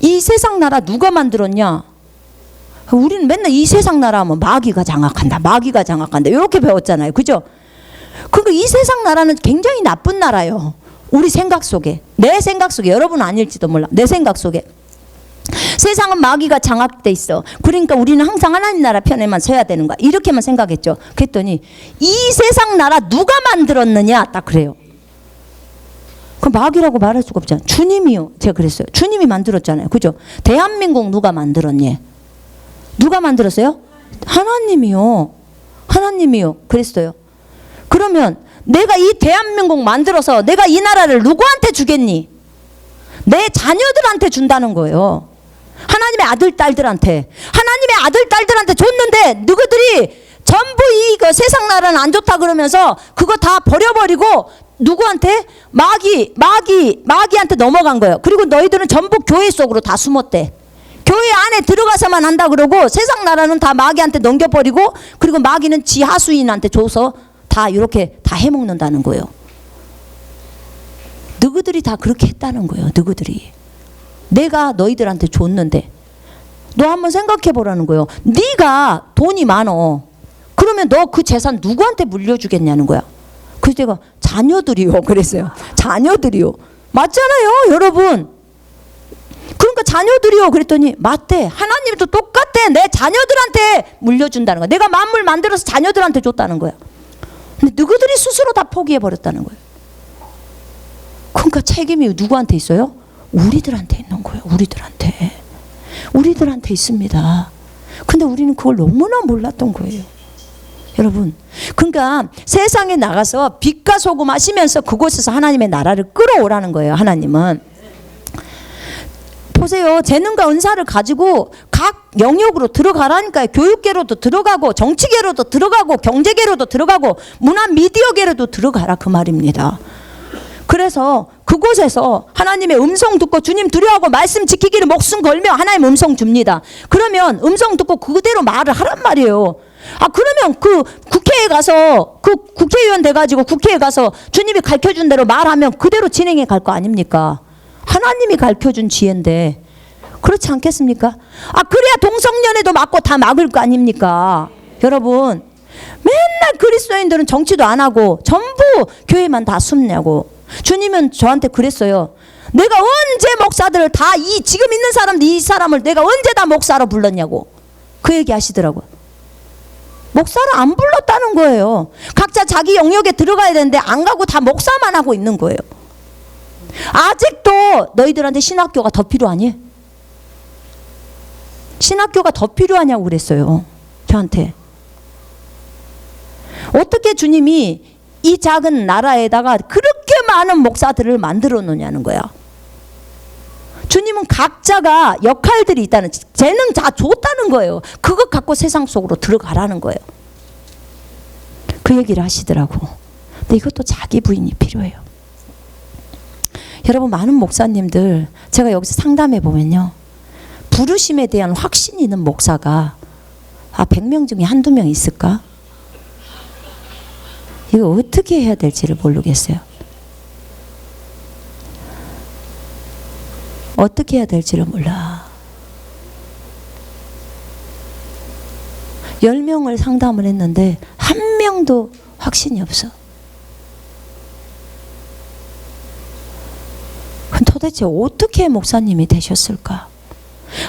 이 세상 나라 누가 만들었냐? 우리는 맨날 이 세상 나라 하면 마귀가 장악한다. 마귀가 장악한다. 이렇게 배웠잖아요. 그죠? 그러니까 이 세상 나라는 굉장히 나쁜 나라예요. 우리 생각 속에. 내 생각 속에. 여러분은 아닐지도 몰라. 내 생각 속에. 세상은 마귀가 장악돼 있어. 그러니까 우리는 항상 하나님 나라 편에만 서야 되는 거야. 이렇게만 생각했죠. 그랬더니 이 세상 나라 누가 만들었느냐? 딱 그래요. 그 마귀라고 말할 수가 없잖아요. 주님이요. 제가 그랬어요. 주님이 만들었잖아요. 그죠? 대한민국 누가 만들었니? 누가 만들었어요? 하나님이요. 하나님이요. 그랬어요. 그러면 내가 이 대한민국 만들어서 내가 이 나라를 누구한테 주겠니? 내 자녀들한테 준다는 거예요. 하나님의 아들, 딸들한테. 하나님의 아들, 딸들한테 줬는데 너희들이 전부 이 세상 나라는 안 좋다 그러면서 그거 다 버려버리고 누구한테? 마귀한테 넘어간 거예요. 그리고 너희들은 전부 교회 속으로 다 숨었대. 교회 안에 들어가서만 한다 그러고 세상 나라는 다 마귀한테 넘겨버리고 그리고 마귀는 지 하수인한테 줘서 다 이렇게 다 해먹는다는 거예요. 너희들이 다 그렇게 했다는 거예요. 너희들이. 내가 너희들한테 줬는데 너 한번 생각해 보라는 거예요. 네가 돈이 많어. 그러면 너 그 재산 누구한테 물려주겠냐는 거야. 그래서 내가 자녀들이요. 그랬어요. 자녀들이요. 맞잖아요, 여러분. 그러니까 자녀들이요. 그랬더니 맞대. 하나님도 똑같대. 내 자녀들한테 물려준다는 거야. 내가 만물 만들어서 자녀들한테 줬다는 거야. 근데 너희들이 스스로 다 포기해버렸다는 거예요. 그러니까 책임이 누구한테 있어요? 우리들한테 있는 거예요. 우리들한테 있습니다. 근데 우리는 그걸 너무나 몰랐던 거예요. 여러분, 그러니까 세상에 나가서 빛과 소금 하시면서 그곳에서 하나님의 나라를 끌어오라는 거예요. 하나님은. 보세요. 재능과 은사를 가지고 각 영역으로 들어가라니까요. 교육계로도 들어가고 정치계로도 들어가고 경제계로도 들어가고 문화 미디어계로도 들어가라 그 말입니다. 그래서 그곳에서 하나님의 음성 듣고 주님 두려워하고 말씀 지키기를 목숨 걸며 하나님 음성 줍니다. 그러면 음성 듣고 그대로 말을 하란 말이에요. 그러면 그 국회에 가서 그 국회의원 돼가지고 국회에 가서 주님이 가르쳐준 대로 말하면 그대로 진행해 갈 거 아닙니까? 하나님이 가르쳐준 지혜인데 그렇지 않겠습니까? 그래야 동성연애도 막고 다 막을 거 아닙니까? 여러분, 맨날 그리스도인들은 정치도 안 하고 전부 교회만 다 숨냐고. 주님은 저한테 그랬어요. 내가 언제 목사들을 다 지금 있는 사람들 이 사람을 내가 언제 다 목사로 불렀냐고. 그 얘기 하시더라고요. 목사를 안 불렀다는 거예요. 각자 자기 영역에 들어가야 되는데 안 가고 다 목사만 하고 있는 거예요. 아직도 너희들한테 신학교가 더 필요하니? 신학교가 더 필요하냐고 그랬어요. 저한테. 어떻게 주님이 이 작은 나라에다가 그렇게 많은 목사들을 만들어 놓냐는 거야. 주님은 각자가 역할들이 있다는, 재능 다 줬다는 거예요. 그것 갖고 세상 속으로 들어가라는 거예요. 그 얘기를 하시더라고. 근데 이것도 자기 부인이 필요해요. 여러분, 많은 목사님들 제가 여기서 상담해 보면요, 부르심에 대한 확신이 있는 목사가 100명 중에 한두 명 있을까? 이거 어떻게 해야 될지를 모르겠어요. 어떻게 해야 될지를 몰라. 10명을 상담을 했는데 한 명도 확신이 없어. 그럼 도대체 어떻게 목사님이 되셨을까?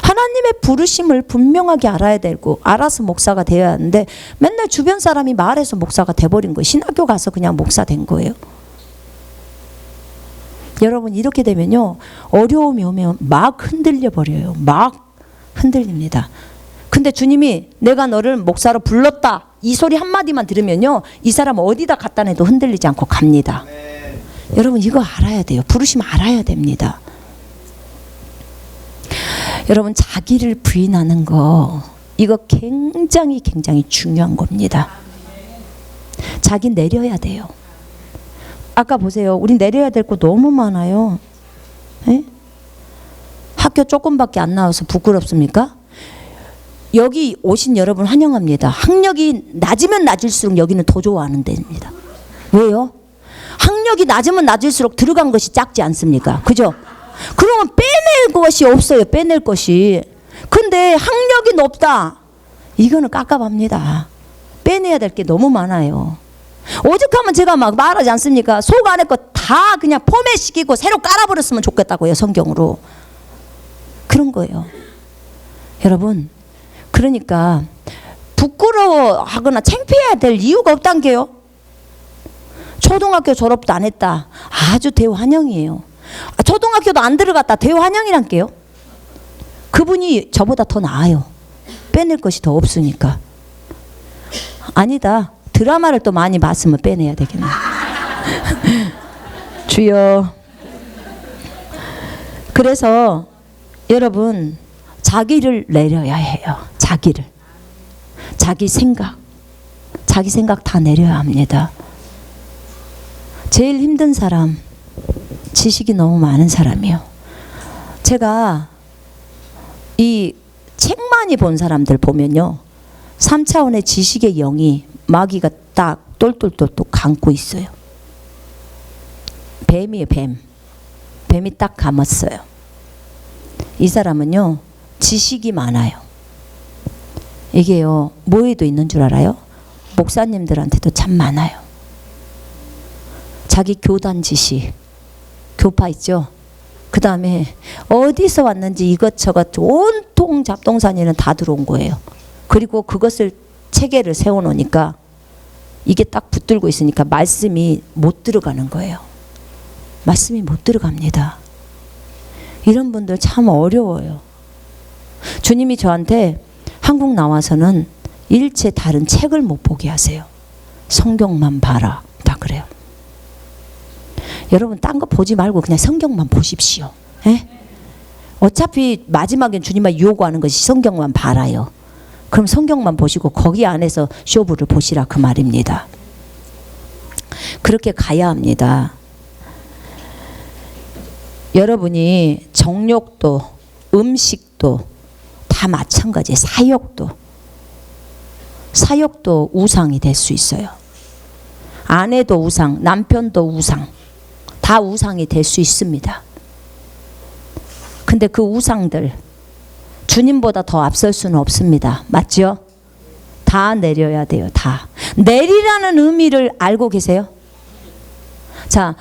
하나님의 부르심을 분명하게 알아야 되고 알아서 목사가 되어야 하는데 맨날 주변 사람이 말해서 목사가 돼버린 거예요. 신학교 가서 그냥 목사 된 거예요. 여러분, 이렇게 되면요, 어려움이 오면 막 흔들려 버려요. 막 흔들립니다. 근데 주님이 내가 너를 목사로 불렀다, 이 소리 한마디만 들으면요, 이 사람 어디다 갖다 내도 흔들리지 않고 갑니다. 여러분, 이거 알아야 돼요. 부르심 알아야 됩니다. 여러분, 자기를 부인하는 거, 이거 굉장히 중요한 겁니다. 자기 내려야 돼요. 아까 보세요. 우리 내려야 될 거 너무 많아요. 에? 학교 조금밖에 안 나와서 부끄럽습니까? 여기 오신 여러분 환영합니다. 학력이 낮으면 낮을수록 여기는 더 좋아하는 데입니다. 왜요? 학력이 낮으면 낮을수록 들어간 것이 작지 않습니까? 그죠? 그러면 빼낼 것이 없어요. 빼낼 것이. 근데 학력이 높다, 이거는 깝깝합니다. 빼내야 될 게 너무 많아요. 오죽하면 제가 막 말하지 않습니까? 속 안에 거 다 그냥 포맷시키고 새로 깔아버렸으면 좋겠다고요. 성경으로. 그런 거예요. 여러분, 그러니까 부끄러워하거나 창피해야 될 이유가 없단 게요. 초등학교 졸업도 안 했다, 아주 대환영이에요. 초등학교도 안 들어갔다, 대환영이란 게요. 그분이 저보다 더 나아요. 빼낼 것이 더 없으니까. 아니다, 드라마를 또 많이 봤으면 빼내야 되겠네. 주여. 그래서 여러분, 자기를 내려야 해요. 자기를. 자기 생각 다 내려야 합니다. 제일 힘든 사람, 지식이 너무 많은 사람이요. 제가 이 책 많이 본 사람들 보면요, 3차원의 지식의 영이 마귀가 딱 똘똘똘똘 감고 있어요. 뱀이에요. 뱀이 딱 감았어요. 이 사람은요, 지식이 많아요. 이게요, 뭐에도 있는 줄 알아요? 목사님들한테도 참 많아요. 자기 교단 지식, 교파 있죠? 그 다음에 어디서 왔는지 이것저것 온통 잡동사니는 다 들어온 거예요. 그리고 그것을 체계를 세워놓으니까 이게 딱 붙들고 있으니까 말씀이 못 들어가는 거예요. 말씀이 못 들어갑니다. 이런 분들 참 어려워요. 주님이 저한테 한국 나와서는 일체 다른 책을 못 보게 하세요. 성경만 봐라, 다 그래요. 여러분, 딴 거 보지 말고 그냥 성경만 보십시오. 에? 어차피 마지막엔 주님만 요구하는 것이 성경만 봐라요. 그럼 성경만 보시고 거기 안에서 쇼부를 보시라, 그 말입니다. 그렇게 가야 합니다. 여러분이 정욕도, 음식도 다 마찬가지예요. 사욕도 우상이 될 수 있어요. 아내도 우상, 남편도 우상, 다 우상이 될 수 있습니다. 근데 그 우상들 주님보다 더 앞설 수는 없습니다. 맞죠? 다 내려야 돼요. 다. 내리라는 의미를 알고 계세요? 자,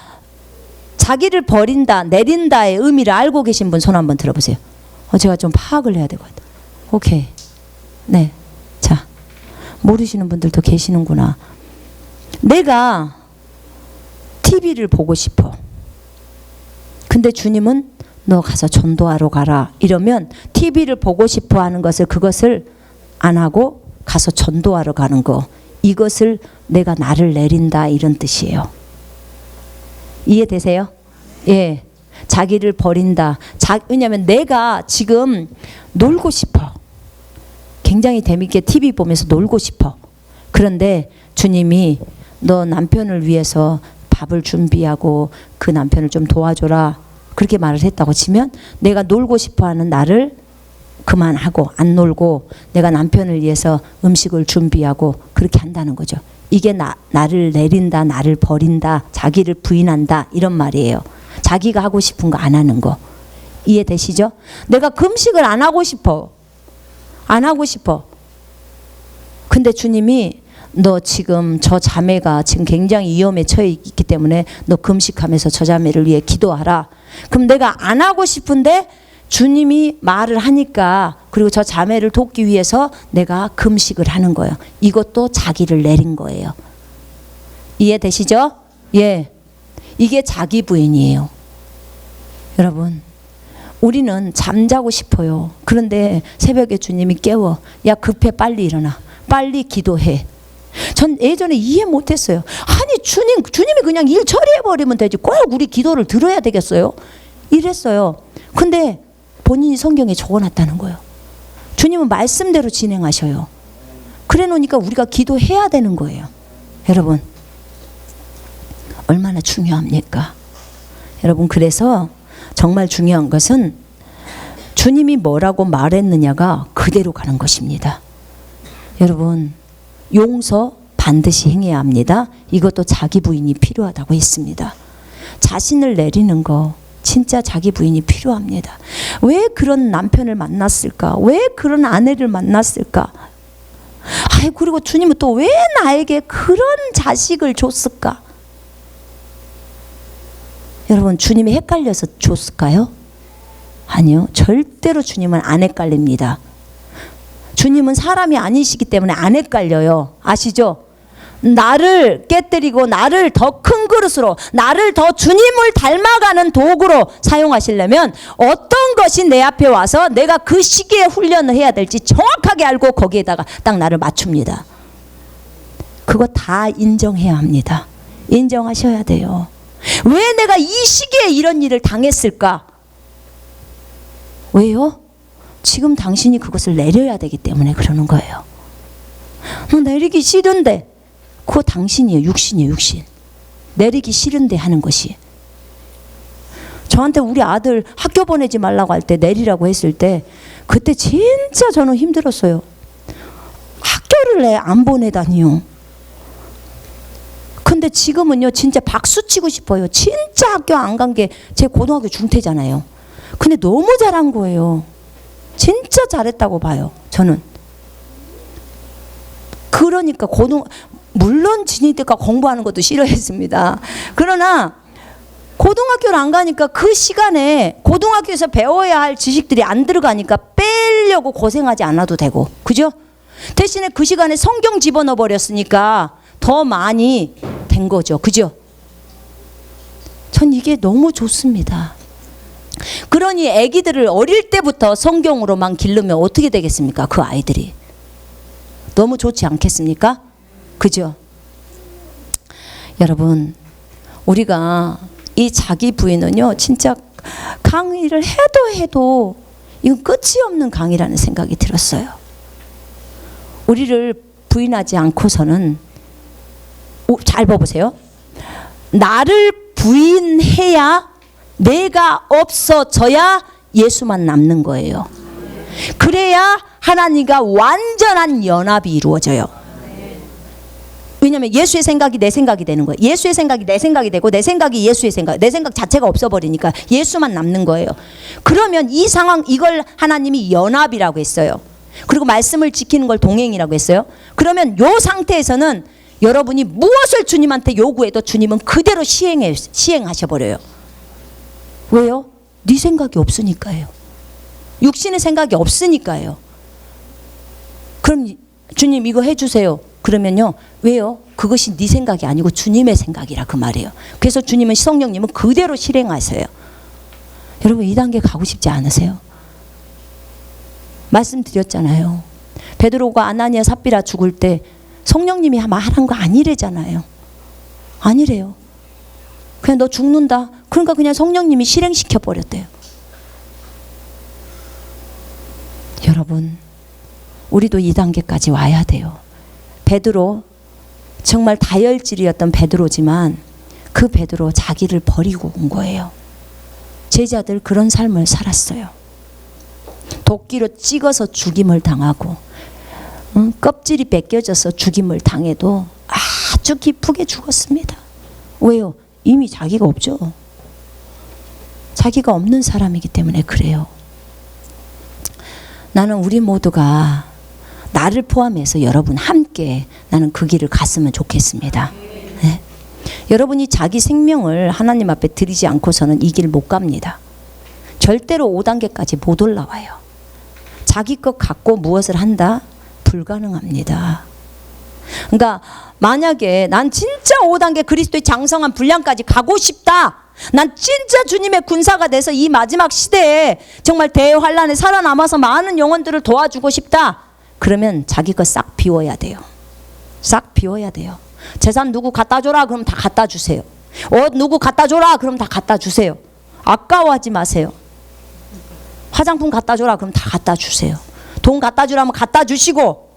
자기를 버린다, 내린다의 의미를 알고 계신 분 손 한번 들어보세요. 제가 좀 파악을 해야 될 것 같아요. 오케이. 네. 자, 모르시는 분들도 계시는구나. 내가 TV를 보고 싶어. 근데 주님은 너 가서 전도하러 가라 이러면 TV를 보고 싶어 하는 그것을 안 하고 가서 전도하러 가는 거, 이것을 내가 나를 내린다 이런 뜻이에요. 이해되세요? 예. 자기를 버린다. 왜냐하면 내가 지금 놀고 싶어. 굉장히 재밌게 TV 보면서 놀고 싶어. 그런데 주님이 너 남편을 위해서 밥을 준비하고 그 남편을 좀 도와줘라 그렇게 말을 했다고 치면 내가 놀고 싶어하는 나를 그만하고 안 놀고 내가 남편을 위해서 음식을 준비하고 그렇게 한다는 거죠. 이게 나를 내린다, 나를 버린다, 자기를 부인한다 이런 말이에요. 자기가 하고 싶은 거 안 하는 거. 이해되시죠? 내가 금식을 안 하고 싶어. 안 하고 싶어. 근데 주님이 너 지금 저 자매가 지금 굉장히 위험에 처해 있기 때문에 너 금식하면서 저 자매를 위해 기도하라. 그럼 내가 안 하고 싶은데 주님이 말을 하니까, 그리고 저 자매를 돕기 위해서 내가 금식을 하는 거예요. 이것도 자기를 내린 거예요. 이해되시죠? 예. 이게 자기 부인이에요. 여러분, 우리는 잠자고 싶어요. 그런데 새벽에 주님이 깨워. 야, 급해, 빨리 일어나. 빨리 기도해. 전 예전에 이해 못했어요. 아니 주님이 그냥 일 처리해버리면 되지 꼭 우리 기도를 들어야 되겠어요? 이랬어요. 근데 본인이 성경에 적어놨다는 거예요. 주님은 말씀대로 진행하셔요. 그래 놓으니까 우리가 기도해야 되는 거예요. 여러분, 얼마나 중요합니까? 여러분, 그래서 정말 중요한 것은 주님이 뭐라고 말했느냐가 그대로 가는 것입니다. 여러분, 용서 반드시 행해야 합니다. 이것도 자기 부인이 필요하다고 했습니다. 자신을 내리는 거 진짜 자기 부인이 필요합니다. 왜 그런 남편을 만났을까? 왜 그런 아내를 만났을까? 그리고 주님은 또 왜 나에게 그런 자식을 줬을까? 여러분, 주님이 헷갈려서 줬을까요? 아니요. 절대로 주님은 안 헷갈립니다. 주님은 사람이 아니시기 때문에 안 헷갈려요. 아시죠? 나를 깨뜨리고 나를 더 큰 그릇으로, 나를 더 주님을 닮아가는 도구로 사용하시려면 어떤 것이 내 앞에 와서 내가 그 시기에 훈련을 해야 될지 정확하게 알고 거기에다가 딱 나를 맞춥니다. 그거 다 인정해야 합니다. 인정하셔야 돼요. 왜 내가 이 시기에 이런 일을 당했을까? 왜요? 지금 당신이 그것을 내려야 되기 때문에 그러는 거예요. 내리기 싫은데, 그거 당신이에요. 육신이에요. 육신. 내리기 싫은데 하는 것이. 저한테 우리 아들 학교 보내지 말라고 할 때, 내리라고 했을 때 그때 진짜 저는 힘들었어요. 학교를 내 안 보내다니요. 근데 지금은요, 진짜 박수 치고 싶어요. 진짜 학교 안 간 게 제 고등학교 중퇴잖아요. 근데 너무 잘한 거예요. 진짜 잘했다고 봐요, 저는. 그러니까 물론 진이때가 공부하는 것도 싫어했습니다. 그러나 고등학교를 안 가니까 그 시간에 고등학교에서 배워야 할 지식들이 안 들어가니까 빼려고 고생하지 않아도 되고, 그죠? 대신에 그 시간에 성경 집어넣어 버렸으니까 더 많이 된 거죠, 그죠? 전 이게 너무 좋습니다. 그러니 아기들을 어릴 때부터 성경으로만 기르면 어떻게 되겠습니까? 그 아이들이 너무 좋지 않겠습니까? 그죠? 여러분, 우리가 이 자기 부인은요, 진짜 강의를 해도 이건 끝이 없는 강의라는 생각이 들었어요. 우리를 부인하지 않고서는, 잘 봐보세요. 나를 부인해야, 내가 없어져야 예수만 남는 거예요. 그래야 하나님과 완전한 연합이 이루어져요. 왜냐하면 예수의 생각이 내 생각이 되는 거예요. 예수의 생각이 내 생각이 되고, 내 생각이 예수의 생각, 내 생각 자체가 없어버리니까 예수만 남는 거예요. 그러면 이 상황, 이걸 하나님이 연합이라고 했어요. 그리고 말씀을 지키는 걸 동행이라고 했어요. 그러면 이 상태에서는 여러분이 무엇을 주님한테 요구해도 주님은 그대로 시행하셔버려요. 왜요? 네 생각이 없으니까요. 육신의 생각이 없으니까요. 그럼 주님 이거 해주세요. 그러면요, 왜요? 그것이 네 생각이 아니고 주님의 생각이라 그 말이에요. 그래서 주님은, 성령님은 그대로 실행하세요. 여러분 2단계 가고 싶지 않으세요? 말씀드렸잖아요. 베드로가 아나니아 삽비라 죽을 때 성령님이 말한 거 아니래잖아요. 아니래요. 그냥 너 죽는다. 그러니까 그냥 성령님이 실행시켜 버렸대요. 여러분 우리도 2단계까지 와야 돼요. 베드로 정말 다혈질이었던 베드로지만 그 베드로 자기를 버리고 온 거예요. 제자들 그런 삶을 살았어요. 도끼로 찍어서 죽임을 당하고 껍질이 벗겨져서 죽임을 당해도 아주 기쁘게 죽었습니다. 왜요? 이미 자기가 없죠. 자기가 없는 사람이기 때문에 그래요. 나는 우리 모두가 나를 포함해서 여러분 함께 나는 그 길을 갔으면 좋겠습니다. 네? 여러분이 자기 생명을 하나님 앞에 드리지 않고서는 이 길 못 갑니다. 절대로 5단계까지 못 올라와요. 자기 것 갖고 무엇을 한다? 불가능합니다. 그러니까 만약에 난 진짜 5단계 그리스도의 장성한 분량까지 가고 싶다. 난 진짜 주님의 군사가 돼서 이 마지막 시대에 정말 대환란에 살아남아서 많은 영혼들을 도와주고 싶다. 그러면 자기 거 싹 비워야 돼요. 싹 비워야 돼요. 재산 누구 갖다 줘라 그럼 다 갖다 주세요. 옷 누구 갖다 줘라 그럼 다 갖다 주세요. 아까워하지 마세요. 화장품 갖다 줘라 그럼 다 갖다 주세요. 돈 갖다 주라면 갖다 주시고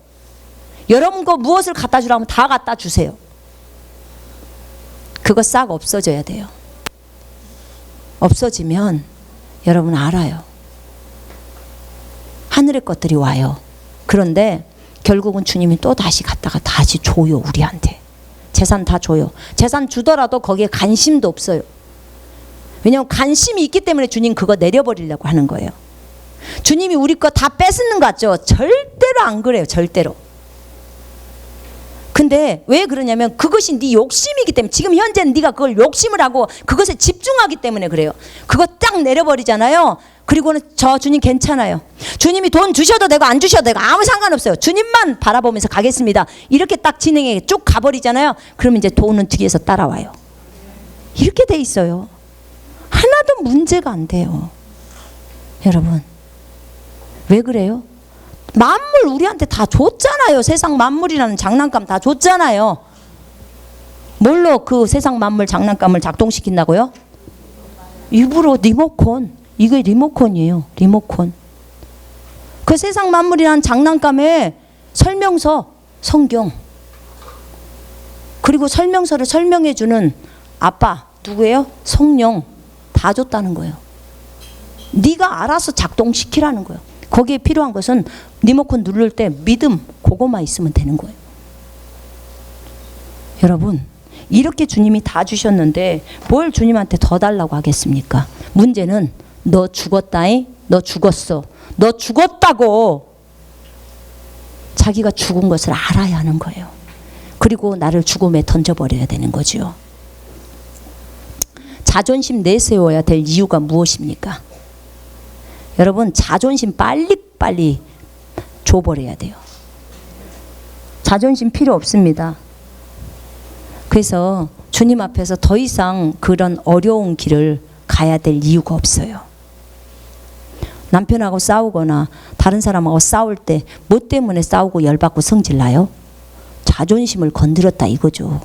여러분 거 무엇을 갖다 주라면 다 갖다 주세요. 그거 싹 없어져야 돼요. 없어지면 여러분 알아요. 하늘의 것들이 와요. 그런데 결국은 주님이 또 다시 갔다가 다시 줘요. 우리한테 재산 다 줘요. 재산 주더라도 거기에 관심도 없어요. 왜냐하면 관심이 있기 때문에 주님 그거 내려버리려고 하는 거예요. 주님이 우리 거 다 뺏는 것 같죠? 절대로 안 그래요. 절대로. 근데 왜 그러냐면 그것이 네 욕심이기 때문에 지금 현재는 네가 그걸 욕심을 하고 그것에 집중하기 때문에 그래요. 그거 딱 내려버리잖아요. 그리고는 저 주님 괜찮아요. 주님이 돈 주셔도 되고 안 주셔도 되고 아무 상관없어요. 주님만 바라보면서 가겠습니다. 이렇게 딱 진행해 쭉 가버리잖아요. 그러면 이제 돈은 뒤에서 따라와요. 이렇게 돼 있어요. 하나도 문제가 안 돼요. 여러분 왜 그래요? 만물 우리한테 다 줬잖아요. 세상 만물이라는 장난감 다 줬잖아요. 뭘로 그 세상 만물 장난감을 작동시킨다고요? 일부러 리모컨. 이게 리모컨이에요. 리모컨. 그 세상 만물이라는 장난감에 설명서, 성경. 그리고 설명서를 설명해주는 아빠 누구예요? 성령. 다 줬다는 거예요. 네가 알아서 작동시키라는 거예요. 거기에 필요한 것은 리모컨 누를 때 믿음 그거만 있으면 되는 거예요. 여러분 이렇게 주님이 다 주셨는데 뭘 주님한테 더 달라고 하겠습니까? 문제는 너 죽었다잉? 너 죽었어. 너 죽었다고 자기가 죽은 것을 알아야 하는 거예요. 그리고 나를 죽음에 던져버려야 되는 거죠. 자존심 내세워야 될 이유가 무엇입니까? 여러분 자존심 빨리빨리 줘버려야 돼요. 자존심 필요 없습니다. 그래서 주님 앞에서 더 이상 그런 어려운 길을 가야 될 이유가 없어요. 남편하고 싸우거나 다른 사람하고 싸울 때 뭐 때문에 싸우고 열받고 성질나요? 자존심을 건드렸다 이거죠.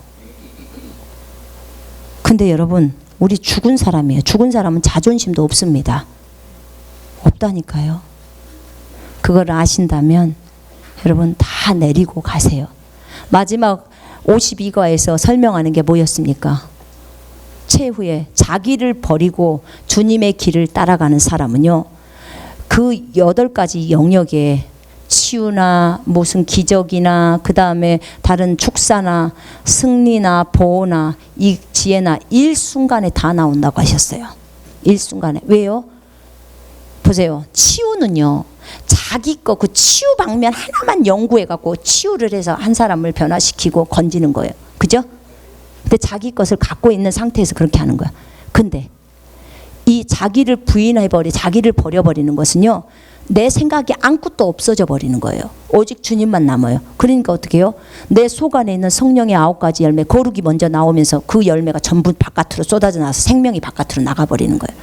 근데 여러분 우리 죽은 사람이에요. 죽은 사람은 자존심도 없습니다. 없다니까요. 그걸 아신다면 여러분 다 내리고 가세요. 마지막 52과에서 설명하는 게 뭐였습니까? 최후에 자기를 버리고 주님의 길을 따라가는 사람은요. 그 8가지 영역에 치유나 무슨 기적이나 그 다음에 다른 축사나 승리나 보호나 이 지혜나 일순간에 다 나온다고 하셨어요. 일순간에. 왜요? 보세요. 치유는요. 자기 거 그 치유 방면 하나만 연구해갖고 치유를 해서 한 사람을 변화시키고 건지는 거예요. 그죠? 근데 자기 것을 갖고 있는 상태에서 그렇게 하는 거야. 근데 이 자기를 자기를 버려버리는 것은요. 내 생각이 아무것도 없어져 버리는 거예요. 오직 주님만 남아요. 그러니까 어떻게 해요? 내 속 안에 있는 성령의 9가지 열매, 거룩이 먼저 나오면서 그 열매가 전부 바깥으로 쏟아져 나와서 생명이 바깥으로 나가버리는 거예요.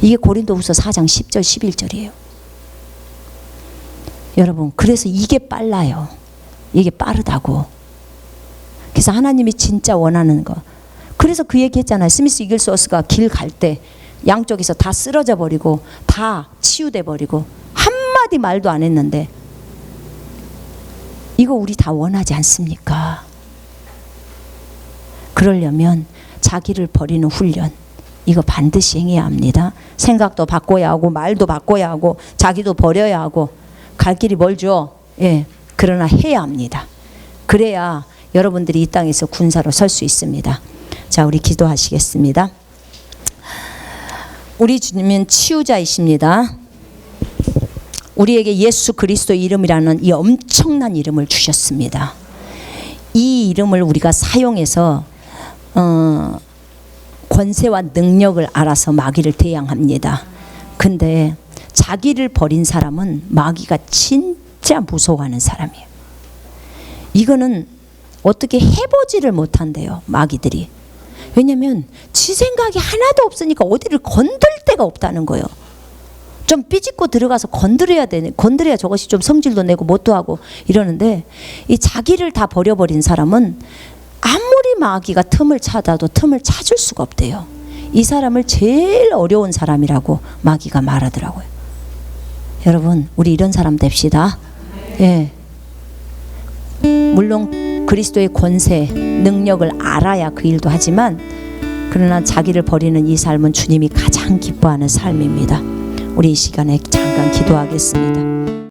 이게 고린도후서 4장 10절 11절이에요. 여러분, 그래서 이게 빨라요. 이게 빠르다고. 그래서 하나님이 진짜 원하는 거. 그래서 그 얘기 했잖아요. 스미스 이글스워스가 길 갈 때 양쪽에서 다 쓰러져 버리고 다 치유돼 버리고 한마디 말도 안 했는데, 이거 우리 다 원하지 않습니까? 그러려면 자기를 버리는 훈련, 이거 반드시 행해야 합니다. 생각도 바꿔야 하고 말도 바꿔야 하고 자기도 버려야 하고 갈 길이 멀죠. 예, 그러나 해야 합니다. 그래야 여러분들이 이 땅에서 군사로 설 수 있습니다. 자, 우리 기도하시겠습니다. 우리 주님은 치유자이십니다. 우리에게 예수 그리스도 이름이라는 이 엄청난 이름을 주셨습니다. 이 이름을 우리가 사용해서 권세와 능력을 알아서 마귀를 대항합니다. 근데 자기를 버린 사람은 마귀가 진짜 무서워하는 사람이에요. 이거는 어떻게 해보지를 못한대요, 마귀들이. 왜냐면 지 생각이 하나도 없으니까 어디를 건들 데가 없다는 거예요. 좀 삐짓고 들어가서 건드려야 되네. 건드려야 저것이 좀 성질도 내고 뭣도 하고 이러는데, 이 자기를 다 버려버린 사람은 아무리 마귀가 틈을 찾아도 틈을 찾을 수가 없대요. 이 사람을 제일 어려운 사람이라고 마귀가 말하더라고요. 여러분, 우리 이런 사람 됩시다. 예. 물론 그리스도의 권세, 능력을 알아야 그 일도 하지만, 그러나 자기를 버리는 이 삶은 주님이 가장 기뻐하는 삶입니다. 우리 이 시간에 잠깐 기도하겠습니다.